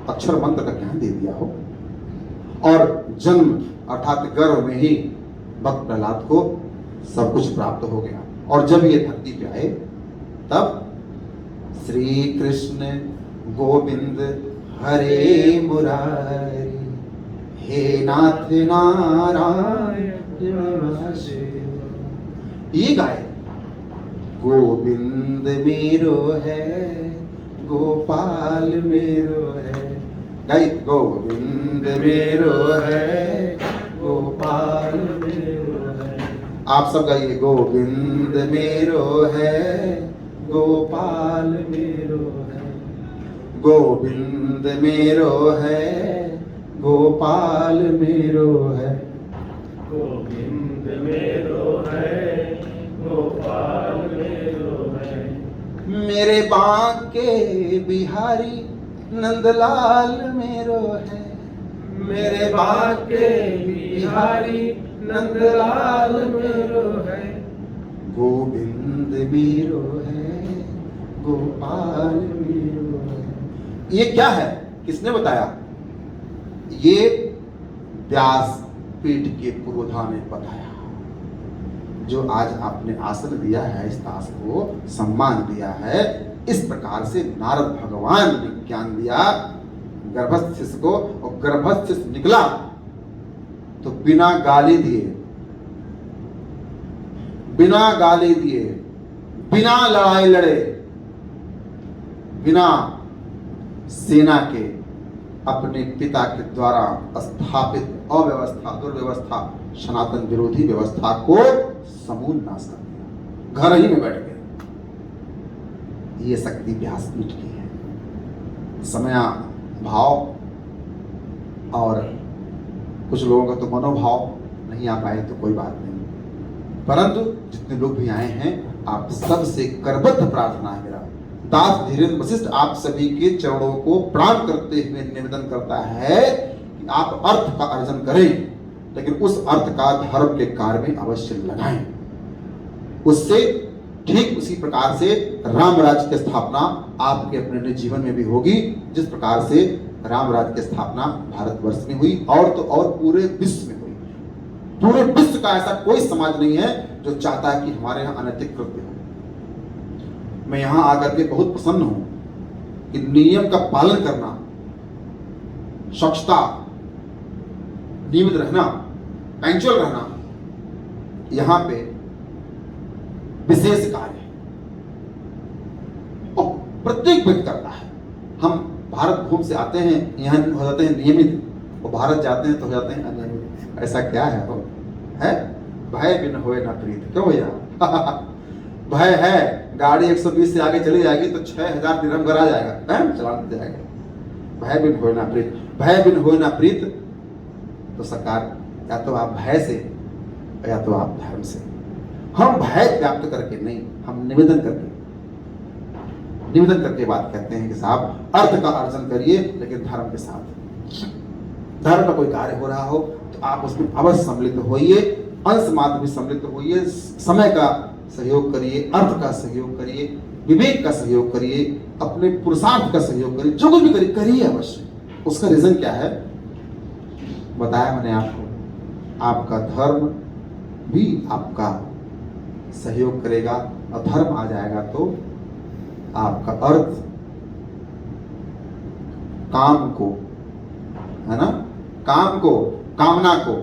अक्षर मंत्र का ज्ञान दे दिया हो, और जन्म अर्थात गर्भ में ही भक्त प्रहलाद को सब कुछ प्राप्त हो गया। और जब ये धरती पे आए तब श्री कृष्ण गोविंद हरे मुरारी, हे नाथ नारायण ये गाए। गोविंद मेरो है, गोपाल मेरो है, गाइए, गोविंद मेरो है, गोपाल मेरो है। आप सब गाइए, गोविंद मेरो है, गोपाल मेरो है, गोविंद मेरो है, गोपाल मेरो है, गोविंद मेरो है, गोपाल मेरो है। मेरे बांके बिहारी नंदलाल मेरो है, मेरे बांके बिहारी नंदलाल मेरो है। गोविंद मेरो है, गोपाल मेरो है। ये क्या है? किसने बताया? ये व्यासपीठ के पुरोधा ने बताया। जो आज आपने आसन दिया है, इस दास को सम्मान दिया है, इस प्रकार से नारद भगवान ने ज्ञान दिया गर्भस्थ शिशु को, और गर्भस्थ शिशु निकला तो बिना गाली दिए, बिना गाली दिए, बिना लड़ाई लड़े, बिना सेना के अपने पिता के द्वारा स्थापित अव्यवस्था, दुर्व्यवस्था, सनातन विरोधी व्यवस्था को समूल नाश कर दिया, घर ही में बैठ गया। ये शक्ति व्यासपीठ की है। समय भाव और कुछ लोगों का तो मनोभाव नहीं आ पाए तो कोई बात नहीं, परंतु जितने लोग भी आए हैं, आप सबसे करबद्ध प्रार्थना है मेरा, दास धीरेन्द्र वशिष्ठ आप सभी के चरणों को प्रणाम करते हुए निवेदन करता है कि आप अर्थ का अर्जन करें, लेकिन उस अर्थ का धर्म के कार्य में अवश्य लगाएं। उससे ठीक उसी प्रकार से राम राज्य की स्थापना आपके अपने जीवन में भी होगी, जिस प्रकार से राम राज्य की स्थापना भारतवर्ष में हुई, और तो और पूरे विश्व में हुई। पूरे विश्व का ऐसा कोई समाज नहीं है जो चाहता है कि हमारे यहाँ अनैतिक कृत्य हो। मैं यहां आकर के बहुत प्रसन्न हूं कि नियम का पालन करना, स्वच्छता, नियमित रहना, पंक्चुअल रहना, यहां पे विशेष कार्य है और प्रत्येक व्यक्ति करता है। हम भारत भूमि से आते हैं, यहाँ हो जाते हैं नियमित, और भारत जाते हैं तो हो जाते हैं अनियमित। ऐसा क्या है? वो है भय बिन होए ना प्रीत। क्यों भैया? भय है, गाड़ी 120 से आगे चली जाएगी तो 6000 दिरहम घर आ जाएगा, चलान दे जाएगा। भय बिन होए ना प्रीत, भय बिन होए ना प्रीत। तो सरकार, या तो आप भय से या तो आप धर्म से। हम भय व्याप्त करके नहीं, हम निवेदन करके बात कहते हैं कि साहब अर्थ का अर्जन करिए, लेकिन धर्म के साथ। धर्म का कोई कार्य हो रहा हो तो आप उसमें अवश्य सम्मिलित होइए, अंश मात्र भी सम्मिलित होइए, समय का सहयोग करिए, अर्थ का सहयोग करिए, विवेक का सहयोग करिए, अपने पुरुषार्थ का सहयोग करिए, जो कुछ भी करिए अवश्य। उसका रीजन क्या है? बताया मैंने आपको, आपका धर्म भी आपका सहयोग करेगा, और धर्म आ जाएगा तो आपका अर्थ काम को, है ना, काम को, कामना को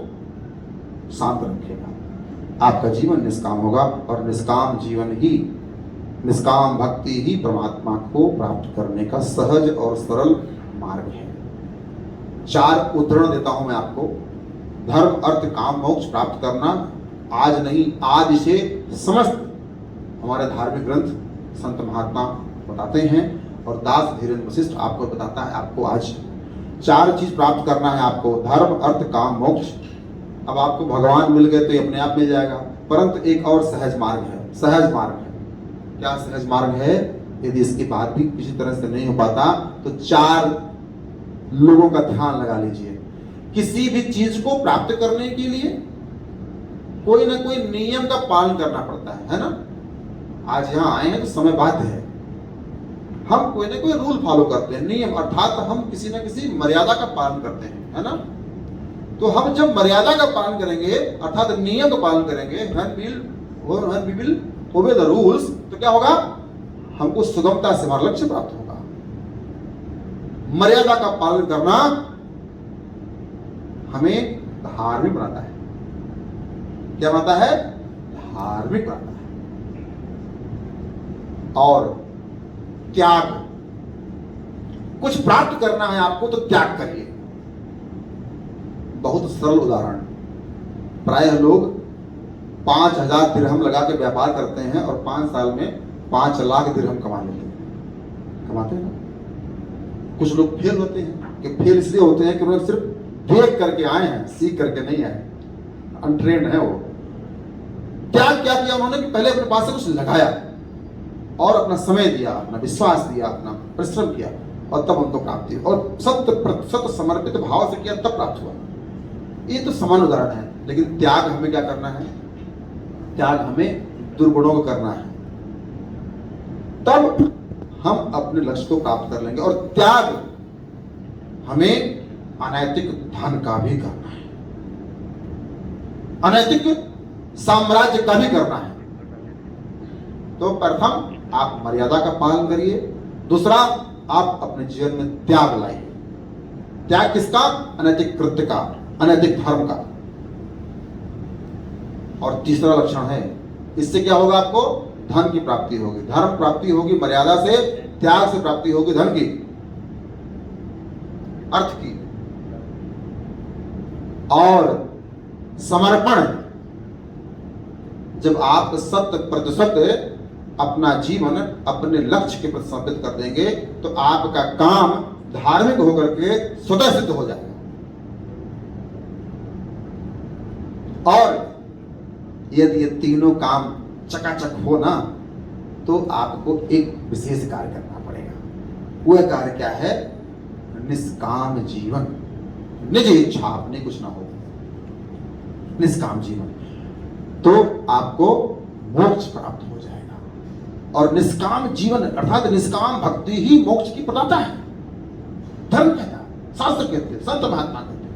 शांत रखेगा। आपका जीवन निष्काम होगा, और निष्काम जीवन ही, निष्काम भक्ति ही परमात्मा को प्राप्त करने का सहज और सरल मार्ग है। 4 उदाहरण देता हूं मैं आपको। धर्म, अर्थ, काम, मोक्ष प्राप्त करना आज नहीं, आज से समस्त हमारे धार्मिक ग्रंथ, संत महात्मा बताते हैं, और दास धीरेन्द्र वशिष्ठ आपको बताता है। आपको आज 4 चीज प्राप्त करना है आपको, धर्म, अर्थ, काम, मोक्ष। अब आपको भगवान मिल गए तो ये अपने आप मिल जाएगा, परंतु एक और सहज मार्ग है। सहज मार्ग है, क्या सहज मार्ग है? यदि इसकी बात भी किसी तरह से नहीं हो पाता तो 4 लोगों का ध्यान लगा लीजिए। किसी भी चीज को प्राप्त करने के लिए कोई ना कोई नियम का पालन करना पड़ता है ना। आज यहां आए हैं तो समय बात है, हम कोई ना कोई रूल फॉलो करते हैं, नियम, अर्थात हम किसी ना किसी मर्यादा का पालन करते हैं, है ना। तो हम जब मर्यादा का पालन करेंगे, अर्थात नियम का पालन करेंगे, when we will obey the rules, तो क्या होगा? हमको सुगमता से हमारा लक्ष्य प्राप्त होगा। मर्यादा का पालन करना हमें धार्मिक बनाता है। क्या बनाता है? धार्मिक बनाता है। और त्याग, कुछ प्राप्त करना है आपको तो त्याग करिए। बहुत सरल उदाहरण, प्रायः लोग 5,000 दिरहम लगा के व्यापार करते हैं और 5 साल में 5 लाख दिरहम कमा लेते हैं। कमाते हैं ना। कुछ लोग फेल होते हैं, कि फेल इसलिए होते हैं कि उन्होंने सिर्फ देख करके आए हैं, सीख करके नहीं आए, अनट्रेंड है वो। त्याग क्या किया उन्होंने? कि पहले अपने पास से कुछ लगाया और अपना समय दिया, अपना विश्वास दिया, अपना परिश्रम किया, और तब उनको प्राप्ति, और 100% समर्पित भाव से किया, तब प्राप्त हुआ। ये तो समान उदाहरण है, लेकिन त्याग हमें क्या करना है? त्याग हमें दुर्गुणों को करना है, तब हम अपने लक्ष्य को प्राप्त कर लेंगे। और त्याग हमें अनैतिक धन का भी करना है, अनैतिक साम्राज्य का भी करना है। तो प्रथम आप मर्यादा का पालन करिए, दूसरा आप अपने जीवन में त्याग लाइए। त्याग किसका? अनैतिक कृत्य का, अनैतिक धर्म का। और तीसरा लक्षण है, इससे क्या होगा? आपको धन की प्राप्ति होगी। धर्म प्राप्ति होगी मर्यादा से, त्याग से प्राप्ति होगी धन की, अर्थ की। और समर्पण, जब आप 100% अपना जीवन अपने लक्ष्य के प्रति समर्पित कर देंगे तो आपका काम धार्मिक होकर के स्वतः सिद्ध हो जाएगा। और यदि ये तीनों काम चकाचक हो ना, तो आपको एक विशेष कार्य करना पड़ेगा। वह कार्य क्या है? निष्काम जीवन। निज इच्छा अपने कुछ ना हो, निष्काम जीवन, तो आपको मोक्ष प्राप्त हो जाएगा। और निष्काम जीवन अर्थात निष्काम भक्ति ही मोक्ष की प्रदाता है। धर्म कहता है, शास्त्र कहते हैं, संत महात्मा कहते हैं,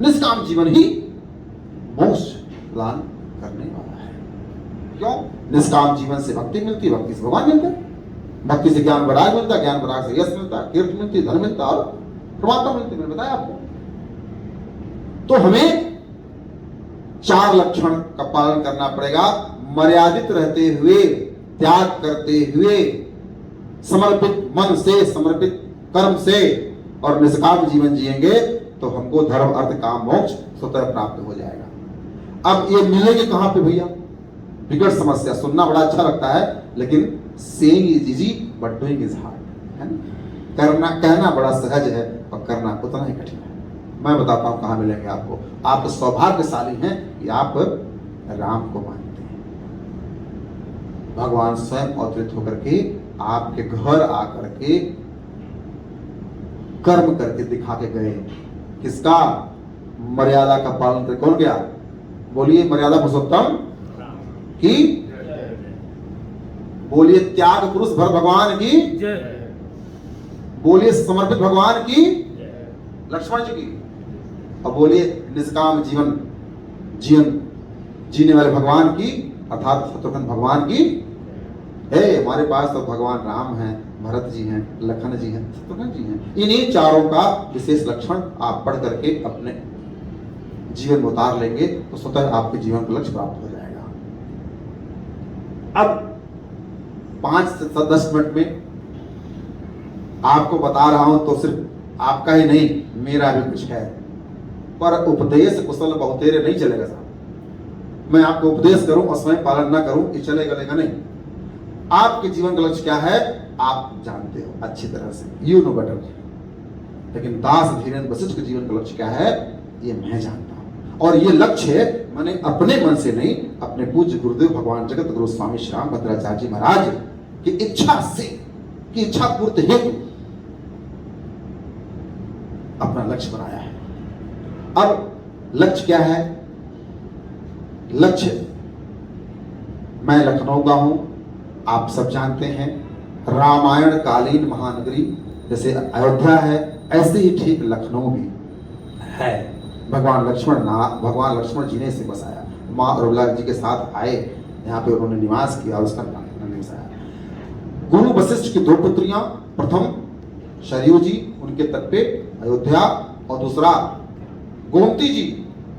निष्काम जीवन ही मोक्ष प्रदान करने वाला है। क्यों? निष्काम जीवन से भक्ति मिलती है, भक्ति से भगवान मिलते हैं, भक्ति से ज्ञान वैराग मिलता है, ज्ञान वैराग से यश मिलता है, कीर्ति मिलती है, धन मिलता है, और परमात्मा मिलती है। मैंने बताया आपको। तो हमें 4 लक्षण का पालन करना पड़ेगा। मर्यादित रहते हुए, त्याग करते हुए, समर्पित मन से, समर्पित कर्म से, और निष्काम जीवन जिएंगे तो हमको धर्म, अर्थ, काम, मोक्ष स्वतः प्राप्त हो जाएगा। अब ये मिलेंगे कहां पे भैया? विकट समस्या। सुनना बड़ा अच्छा लगता है, लेकिन saying is easy but doing is hard, है ना। करना, कहना बड़ा सहज है और करना उतना ही कठिन है। मैं बताता हूं कहां मिलेंगे आपको। आप सौभाग्यशाली हैं कि आप राम को मानते हैं। भगवान स्वयं अवतरित होकर के आपके घर आकर के कर्म करके दिखा के गए। किसका? मर्यादा का पालन करके। कौन गया? बोलिए मर्यादा पुरुषोत्तम की, बोलिए त्याग पुरुष भर भगवान की, बोलिए समर्पित भगवान की, लक्ष्मण जी की। अब बोलिए निष्काम जीवन जीने वाले भगवान की अर्थात शत्रुघ्न भगवान की है। हमारे पास तो भगवान राम हैं, भरत जी हैं, लखन जी हैं, शत्रुघ्न जी हैं। इन्हीं चारों का विशेष लक्षण आप पढ़ करके अपने जीवन में उतार लेंगे तो स्वतः आपके जीवन का लक्ष्य प्राप्त हो जाएगा। अब 5 से 10 मिनट में आपको बता रहा हूं तो सिर्फ आपका ही नहीं मेरा भी कुछ है, पर उपदेश कुशल बहुतेरे नहीं चलेगा साहब। मैं आपको उपदेश करूं और स्वयं पालन ना करूं ये चलेगा नहीं। आपके जीवन का लक्ष्य क्या है आप जानते हो अच्छी तरह से, यू नो बेटर। लेकिन दास धीरेन्द्र वशिष्ठ के जीवन का लक्ष्य क्या है ये मैं जानता हूं, और ये लक्ष्य मैंने अपने मन से नहीं, अपने पूज्य गुरुदेव भगवान जगत गुरु स्वामी श्री राम भद्राचार्य जी महाराज की इच्छा से, की इच्छा पूर्ति हेतु अपना लक्ष्य बनाया है। अब लक्ष्य क्या है? लक्ष्य मैं लखनऊ का हूं, आप सब जानते हैं। रामायण कालीन महानगरी जैसे अयोध्या है ऐसे ही ठीक लखनऊ भी है। भगवान लक्ष्मण जी ने इसे बसाया, माँ रुला जी के साथ आए, यहाँ पे उन्होंने निवास किया, उसका नाम बसाया। गुरु वशिष्ठ की 2 पुत्रियां, प्रथम शरयू जी उनके तट पे अयोध्या और दूसरा गोमती जी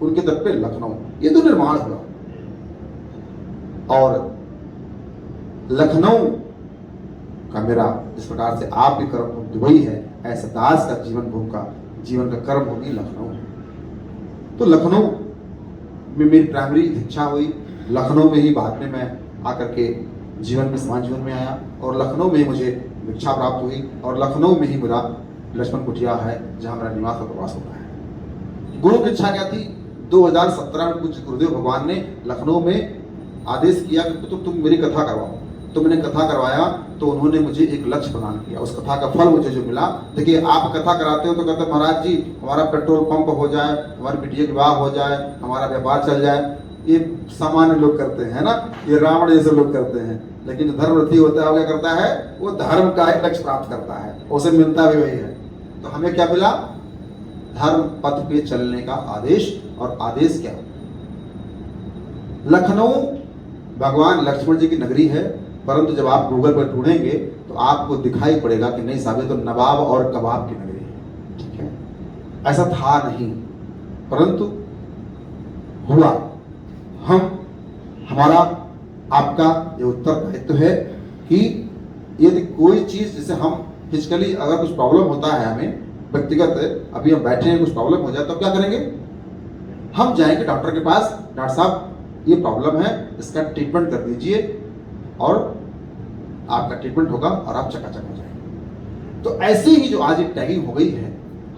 उनके तट पे लखनऊ, ये तो निर्माण हुआ। और लखनऊ का मेरा जिस प्रकार से आपकी कर्म भूमि दुबई है, ऐसा दास का जीवन का कर्म भूमि लखनऊ है। तो लखनऊ में मेरी प्राइमरी इच्छा हुई, लखनऊ में ही बाद में मैं आकर के जीवन में समाज जीवन में आया, और लखनऊ में ही मुझे दीक्षा प्राप्त हुई, और लखनऊ में ही मेरा लक्ष्मण कुटिया है जहाँ मेरा निवास और प्रवास होता है। गुरु की इच्छा क्या थी? 2017 में पूज्य गुरुदेव भगवान ने लखनऊ में आदेश किया कि तो तुम मेरी कथा करवाओ। तो मैंने कथा करवाया तो उन्होंने मुझे एक लक्ष्य प्रदान किया, उस कथा का फल मुझे जो मिला। देखिए आप कथा कराते हो तो कहते महाराज जी हमारा पेट्रोल पंप हो जाए, हमारी बिटिया की विवाह हो जाए, हमारा व्यापार चल जाए, ये सामान्य लोग करते हैं ना, ये रावण जैसे लोग करते हैं। लेकिन जो धर्मरथी होता है वो क्या करता है? वो धर्म का एक लक्ष्य प्राप्त करता है, उसे मिलता भी वही है। तो हमें क्या मिला? धर्म पथ पे चलने का आदेश। और आदेश क्या? लखनऊ भगवान लक्ष्मण जी की नगरी है, परंतु जब आप गूगल पर ढूंढेंगे तो आपको दिखाई पड़ेगा कि नहीं साहब ये तो नवाब और कबाब की नगरी है। ठीक है, ऐसा था नहीं, परंतु हुआ। हमारा आपका ये उत्तरदायित्व है कि यदि कोई चीज जैसे हम फिजिकली अगर कुछ प्रॉब्लम होता है हमें व्यक्तिगत, अभी हम बैठे हैं कुछ प्रॉब्लम हो जाए तो क्या करेंगे? हम जाएंगे डॉक्टर के पास, डॉक्टर साहब ये प्रॉब्लम है, इसका ट्रीटमेंट कर दीजिए, और आपका ट्रीटमेंट होगा और आप चकाचक हो जाएंगे। तो ऐसे ही जो आज एक टैगिंग हो गई है,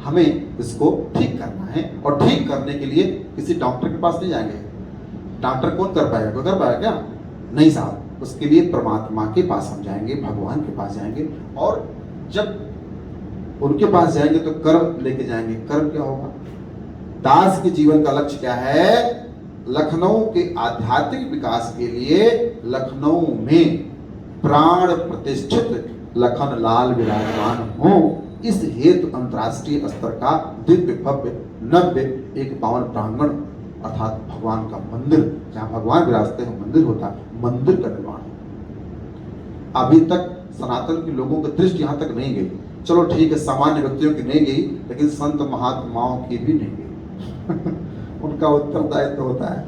हमें इसको ठीक करना है, और ठीक करने के लिए किसी डॉक्टर के पास नहीं जाएंगे। डॉक्टर कौन कर पाएगा? कोई कर पाएगा क्या? नहीं साहब, उसके लिए परमात्मा के पास हम जाएंगे, भगवान के पास जाएंगे, और जब उनके पास जाएंगे तो कर्म लेके जाएंगे। कर्म क्या होगा? दास के जीवन का लक्ष्य क्या है? लखनऊ के आध्यात्मिक विकास के लिए लखनऊ में प्राण प्रतिष्ठित लखन लाल विराजमान हो, इस हेतु अंतर्राष्ट्रीय स्तर का दिव्य भव्य नव्य एक पावन प्रांगण अर्थात भगवान का मंदिर, जहाँ भगवान विराजते हैं मंदिर होता है, मंदिर का निर्माण। अभी तक सनातन के लोगों की दृष्टि यहाँ तक नहीं गई। चलो ठीक है, सामान्य व्यक्तियों की नहीं गई, लेकिन संत महात्माओं की भी नहीं गई। उनका उत्तरदायित्व होता है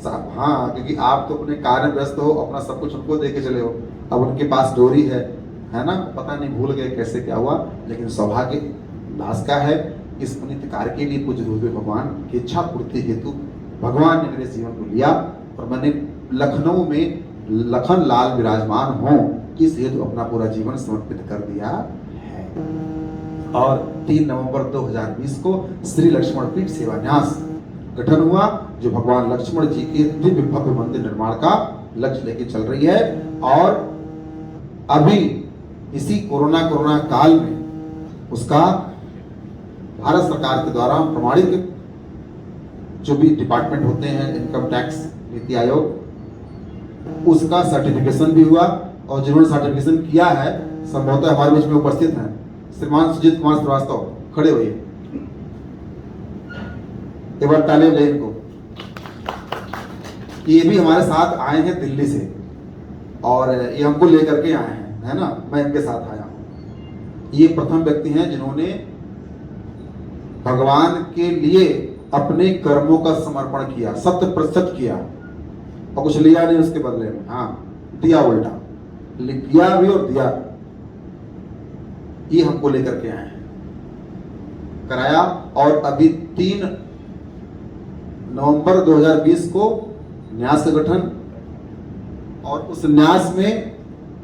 साहब। हाँ, क्योंकि आप तो अपने कार्य में व्यस्त हो, अपना सब कुछ उनको दे के चले हो। अब उनके पास डोरी है ना, पता नहीं भूल गए कैसे क्या हुआ, लेकिन सौभाग्य दास का है। इस पुनित कार्य के लिए पूज्य गुरुदेव भगवान की इच्छा पूर्ति हेतु भगवान ने मेरे जीवन को लिया, और मैंने लखनऊ में लखन लाल विराजमान हो इस हेतु अपना पूरा जीवन समर्पित कर दिया है। और 3 नवंबर 2020 को श्री लक्ष्मण पीठ सेवान्यास गठन हुआ, जो भगवान लक्ष्मण जी के दिव्य भव्य मंदिर निर्माण का लक्ष्य लेके चल रही है। और अभी इसी कोरोना काल में उसका भारत सरकार के द्वारा प्रमाणित जो भी डिपार्टमेंट होते हैं, इनकम टैक्स, नीति आयोग, उसका सर्टिफिकेशन भी हुआ। और जिन्होंने सर्टिफिकेशन किया है संभवतः हमारे बीच में उपस्थित हैं श्रीमान सुजीत कुमार श्रीवास्तव, खड़े हुए। एक बार तालियां दें इनको। ये भी हमारे साथ आए हैं दिल्ली से और ये हमको लेकर के आए हैं, है ना, मैं इनके साथ आया हूं। ये प्रथम व्यक्ति हैं जिन्होंने भगवान के लिए अपने कर्मों का समर्पण किया, 100% किया और कुछ लिया नहीं उसके बदले में, हाँ दिया उल्टा, किया भी और दिया। ये हमको लेकर के आए हैं, कराया। और अभी 3 नवंबर 2020 को न्यास का गठन, और उस न्यास में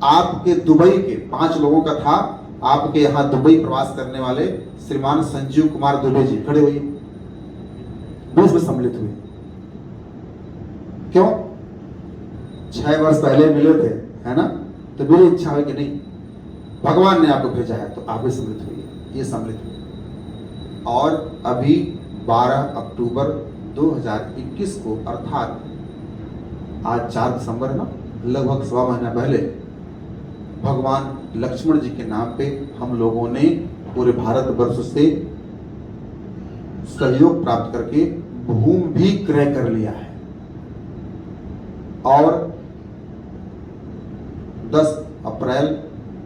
आपके दुबई के 5 लोगों का था। आपके यहां दुबई प्रवास करने वाले श्रीमान संजीव कुमार दुबे जी खड़े हुए, वो इसमें सम्मिलित हुए। क्यों? 6 वर्ष पहले मिले थे, है ना, तो मेरी इच्छा है कि नहीं, भगवान ने आपको भेजा है तो आप भी सम्मिलित हुई, ये सम्मिलित हुए। और अभी 12 अक्टूबर 2021 को, अर्थात आज 4 दिसंबर है ना, लगभग 1.25 महीना पहले भगवान लक्ष्मण जी के नाम पे हम लोगों ने पूरे भारतवर्ष से सहयोग प्राप्त करके भूमि भी क्रय कर लिया है। और 10 अप्रैल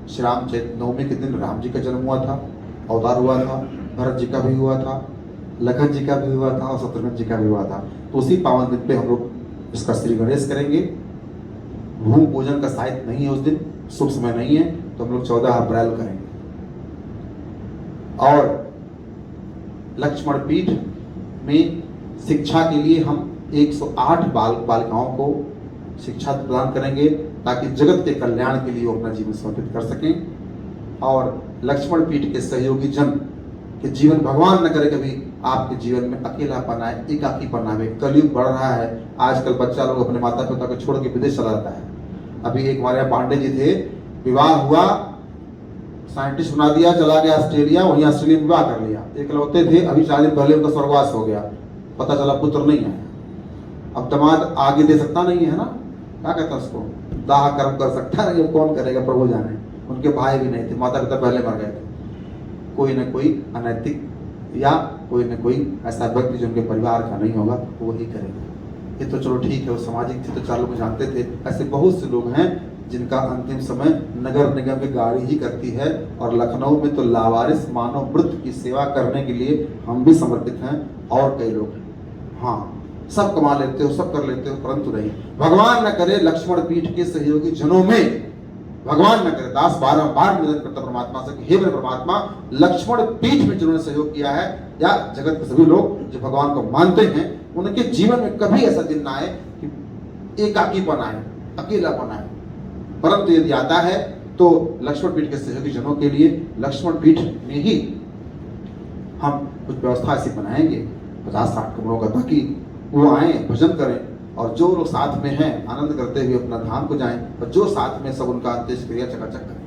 श्री राम नवमी के दिन राम जी का जन्म हुआ था, अवतार हुआ था, भरत जी का भी हुआ था, लखन जी का भी हुआ था और शत्रुघ्न जी का भी हुआ था। तो उसी पावन दिन पे हम लोग इसका श्री गणेश करेंगे। भूमि पूजन का साहित्य नहीं है उस दिन, शुभ समय नहीं है, तो हम लोग 14 अप्रैल करेंगे। और लक्ष्मण पीठ में शिक्षा के लिए हम 108 बालिकाओं को शिक्षा प्रदान करेंगे ताकि जगत के कल्याण के लिए वो अपना जीवन समर्पित कर सकें। और लक्ष्मण पीठ के सहयोगी जन के जीवन, भगवान न करे कभी आपके जीवन में अकेलापन आए, एकाकीपन आए। कलयुग बढ़ रहा है, आजकल बच्चा लोग अपने माता पिता को छोड़ के विदेश चला जाता है। अभी एक हमारे यहाँ पांडे जी थे, विवाह हुआ, साइंटिस्ट बना दिया, चला गया ऑस्ट्रेलिया, वहीं ऑस्ट्रेलिया में विवाह कर लिया। एकलौते थे, अभी 4 दिन पहले उनका स्वर्गवास हो गया, पता चला पुत्र नहीं है। अब दामाद आगे दे सकता नहीं है ना, क्या कहता है उसको, दाह कर्म कर सकता नहीं, कौन करेगा, प्रभु जाने। उनके भाई भी नहीं थे, माता पिता पहले मर गए थे। कोई न कोई अनैतिक या कोई न कोई ऐसा व्यक्ति जो उनके परिवार का नहीं होगा वो ही करेगा। ये तो चलो ठीक है, वो सामाजिक थे तो 4 लोग जानते थे। ऐसे बहुत से लोग हैं जिनका अंतिम समय नगर निगम की गाड़ी ही करती है। और लखनऊ में तो लावारिस मानव मृत की सेवा करने के लिए हम भी समर्पित हैं, और कई लोग हैं। हाँ, सब कमा लेते हो, सब कर लेते हो, परंतु नहीं, भगवान न करे लक्ष्मण पीठ के सहयोगी जनों में, भगवान न करे, दास बारंबार निवेदन करता परमात्मा से कि हे मेरे परमात्मा, लक्ष्मण पीठ में जिन्होंने सहयोग किया है, या जगत के सभी लोग जो भगवान को मानते हैं, उनके जीवन में कभी ऐसा दिन ना आए कि एकाकीपन आए, अकेलापन आए। परंतु यदि आता है तो लक्ष्मण पीठ के सहयोगी जनों के लिए लक्ष्मण पीठ में ही हम कुछ व्यवस्था ऐसी बनाएंगे 50-60 कमरों का, ताकि वो आए, भजन करें, और जो लोग साथ में हैं आनंद करते हुए अपना धाम को जाएं, और जो साथ में सब उनका अंत्येष्टि चकाचक करें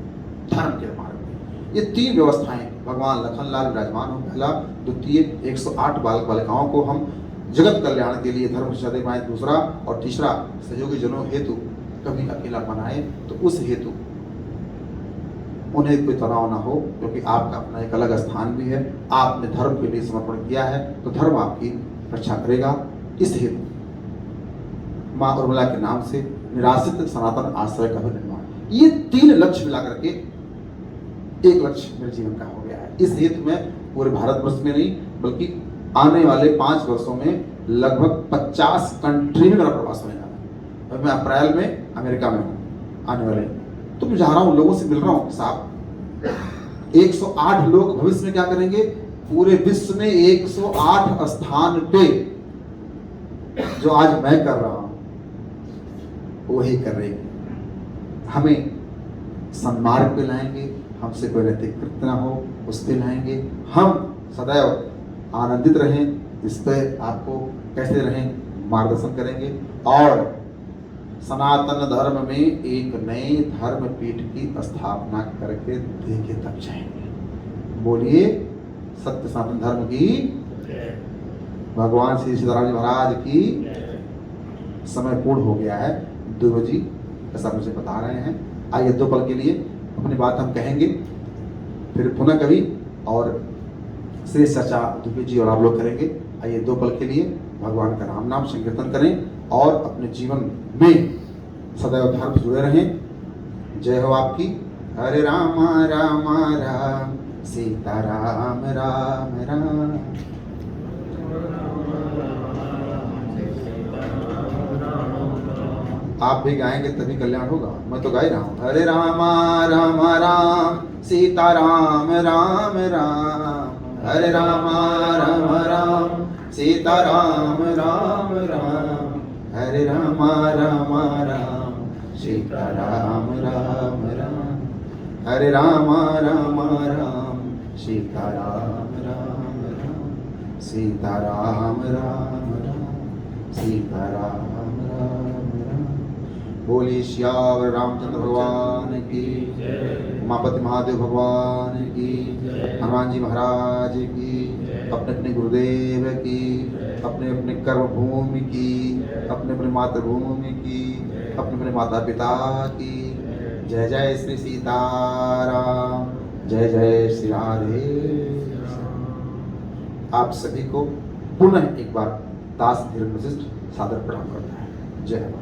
धर्म के मार्ग में। ये 3 व्यवस्थाएं भगवान लखनलाल विराजमान हो। पहला, द्वितीय, 108 बालक बालिकाओं को हम जगत कल्याण के लिए धर्म शिक्षा दे पाए। दूसरा और तीसरा, सहयोगी जनों हेतु कभी अकेलापन आए तो उस हेतु उन्हें कोई तनाव ना हो, क्योंकि आपका अपना एक अलग स्थान भी है, आपने धर्म के लिए समर्पण किया है, तो धर्म आपकी रक्षा करेगा। इस हेतु माँ उर्मिला के नाम से निराश्रित सनातन आश्रय का भी निर्माण, ये 3 लक्ष्य मिलाकर के एक लक्ष्य मेरे जीवन का हो गया है। इस हेतु में पूरे भारतवर्ष में नहीं बल्कि आने वाले 5 वर्षों में लगभग 50 कंट्री में मेरा प्रवास होने जा रहा है। मैं अप्रैल में अमेरिका में हूँ आने वाले, तो मैं जा रहा हूँ, लोगों से मिल रहा हूँ। साहब 108 लोग भविष्य में क्या करेंगे, पूरे विश्व में 108 स्थान पे जो आज मैं कर रहा हूँ वही कर रहे हैं। हमें सन्मार्ग पे लाएंगे, हमसे कोई नैतिक कृत्य ना हो उस पे लाएंगे। हम सदैव आनंदित रहें, इस पर आपको कैसे रहें मार्गदर्शन करेंगे। और सनातन धर्म में एक नए धर्म पीठ की स्थापना करके देखे तब जाएंगे। बोलिए सत्य सनातन धर्म की, भगवान श्री सीताराम जी महाराज की। समय पूर्ण हो गया है, दुबे जी ऐसा मुझे बता रहे हैं। आइए 2 पल के लिए अपनी बात हम कहेंगे, फिर पुनः कभी और शेष चर्चा दुबे जी और आप लोग करेंगे। आइए 2 पल के लिए भगवान का राम नाम संकीर्तन करें और अपने जीवन में सदैव धर्म से जुड़े रहें। जय हो आपकी। हरे राम राम राम सीता राम राम राम। आप भी गाएंगे तभी कल्याण होगा, मैं तो गा ही रहा हूँ। हरे राम राम राम सीता राम राम राम। हरे राम राम राम सीता राम राम राम। हरे राम राम राम सीता राम राम राम। हरे राम राम राम सीता राम राम राम। सीता राम राम राम सीता राम राम राम। बोलिए श्यावर रामचंद्र भगवान की, उमापति महादेव भगवान की, हनुमान जी महाराज की, अपने अपने गुरुदेव की, अपने अपने कर्म भूमि की, अपने अपने मातृभूमि की, अपने अपने माता पिता की। जय जय श्री सीताराम, जय जय श्री राधे। आप सभी को पुनः एक बार दास धीरज वशिष्ठ सादर प्रणाम करता है। जय माता।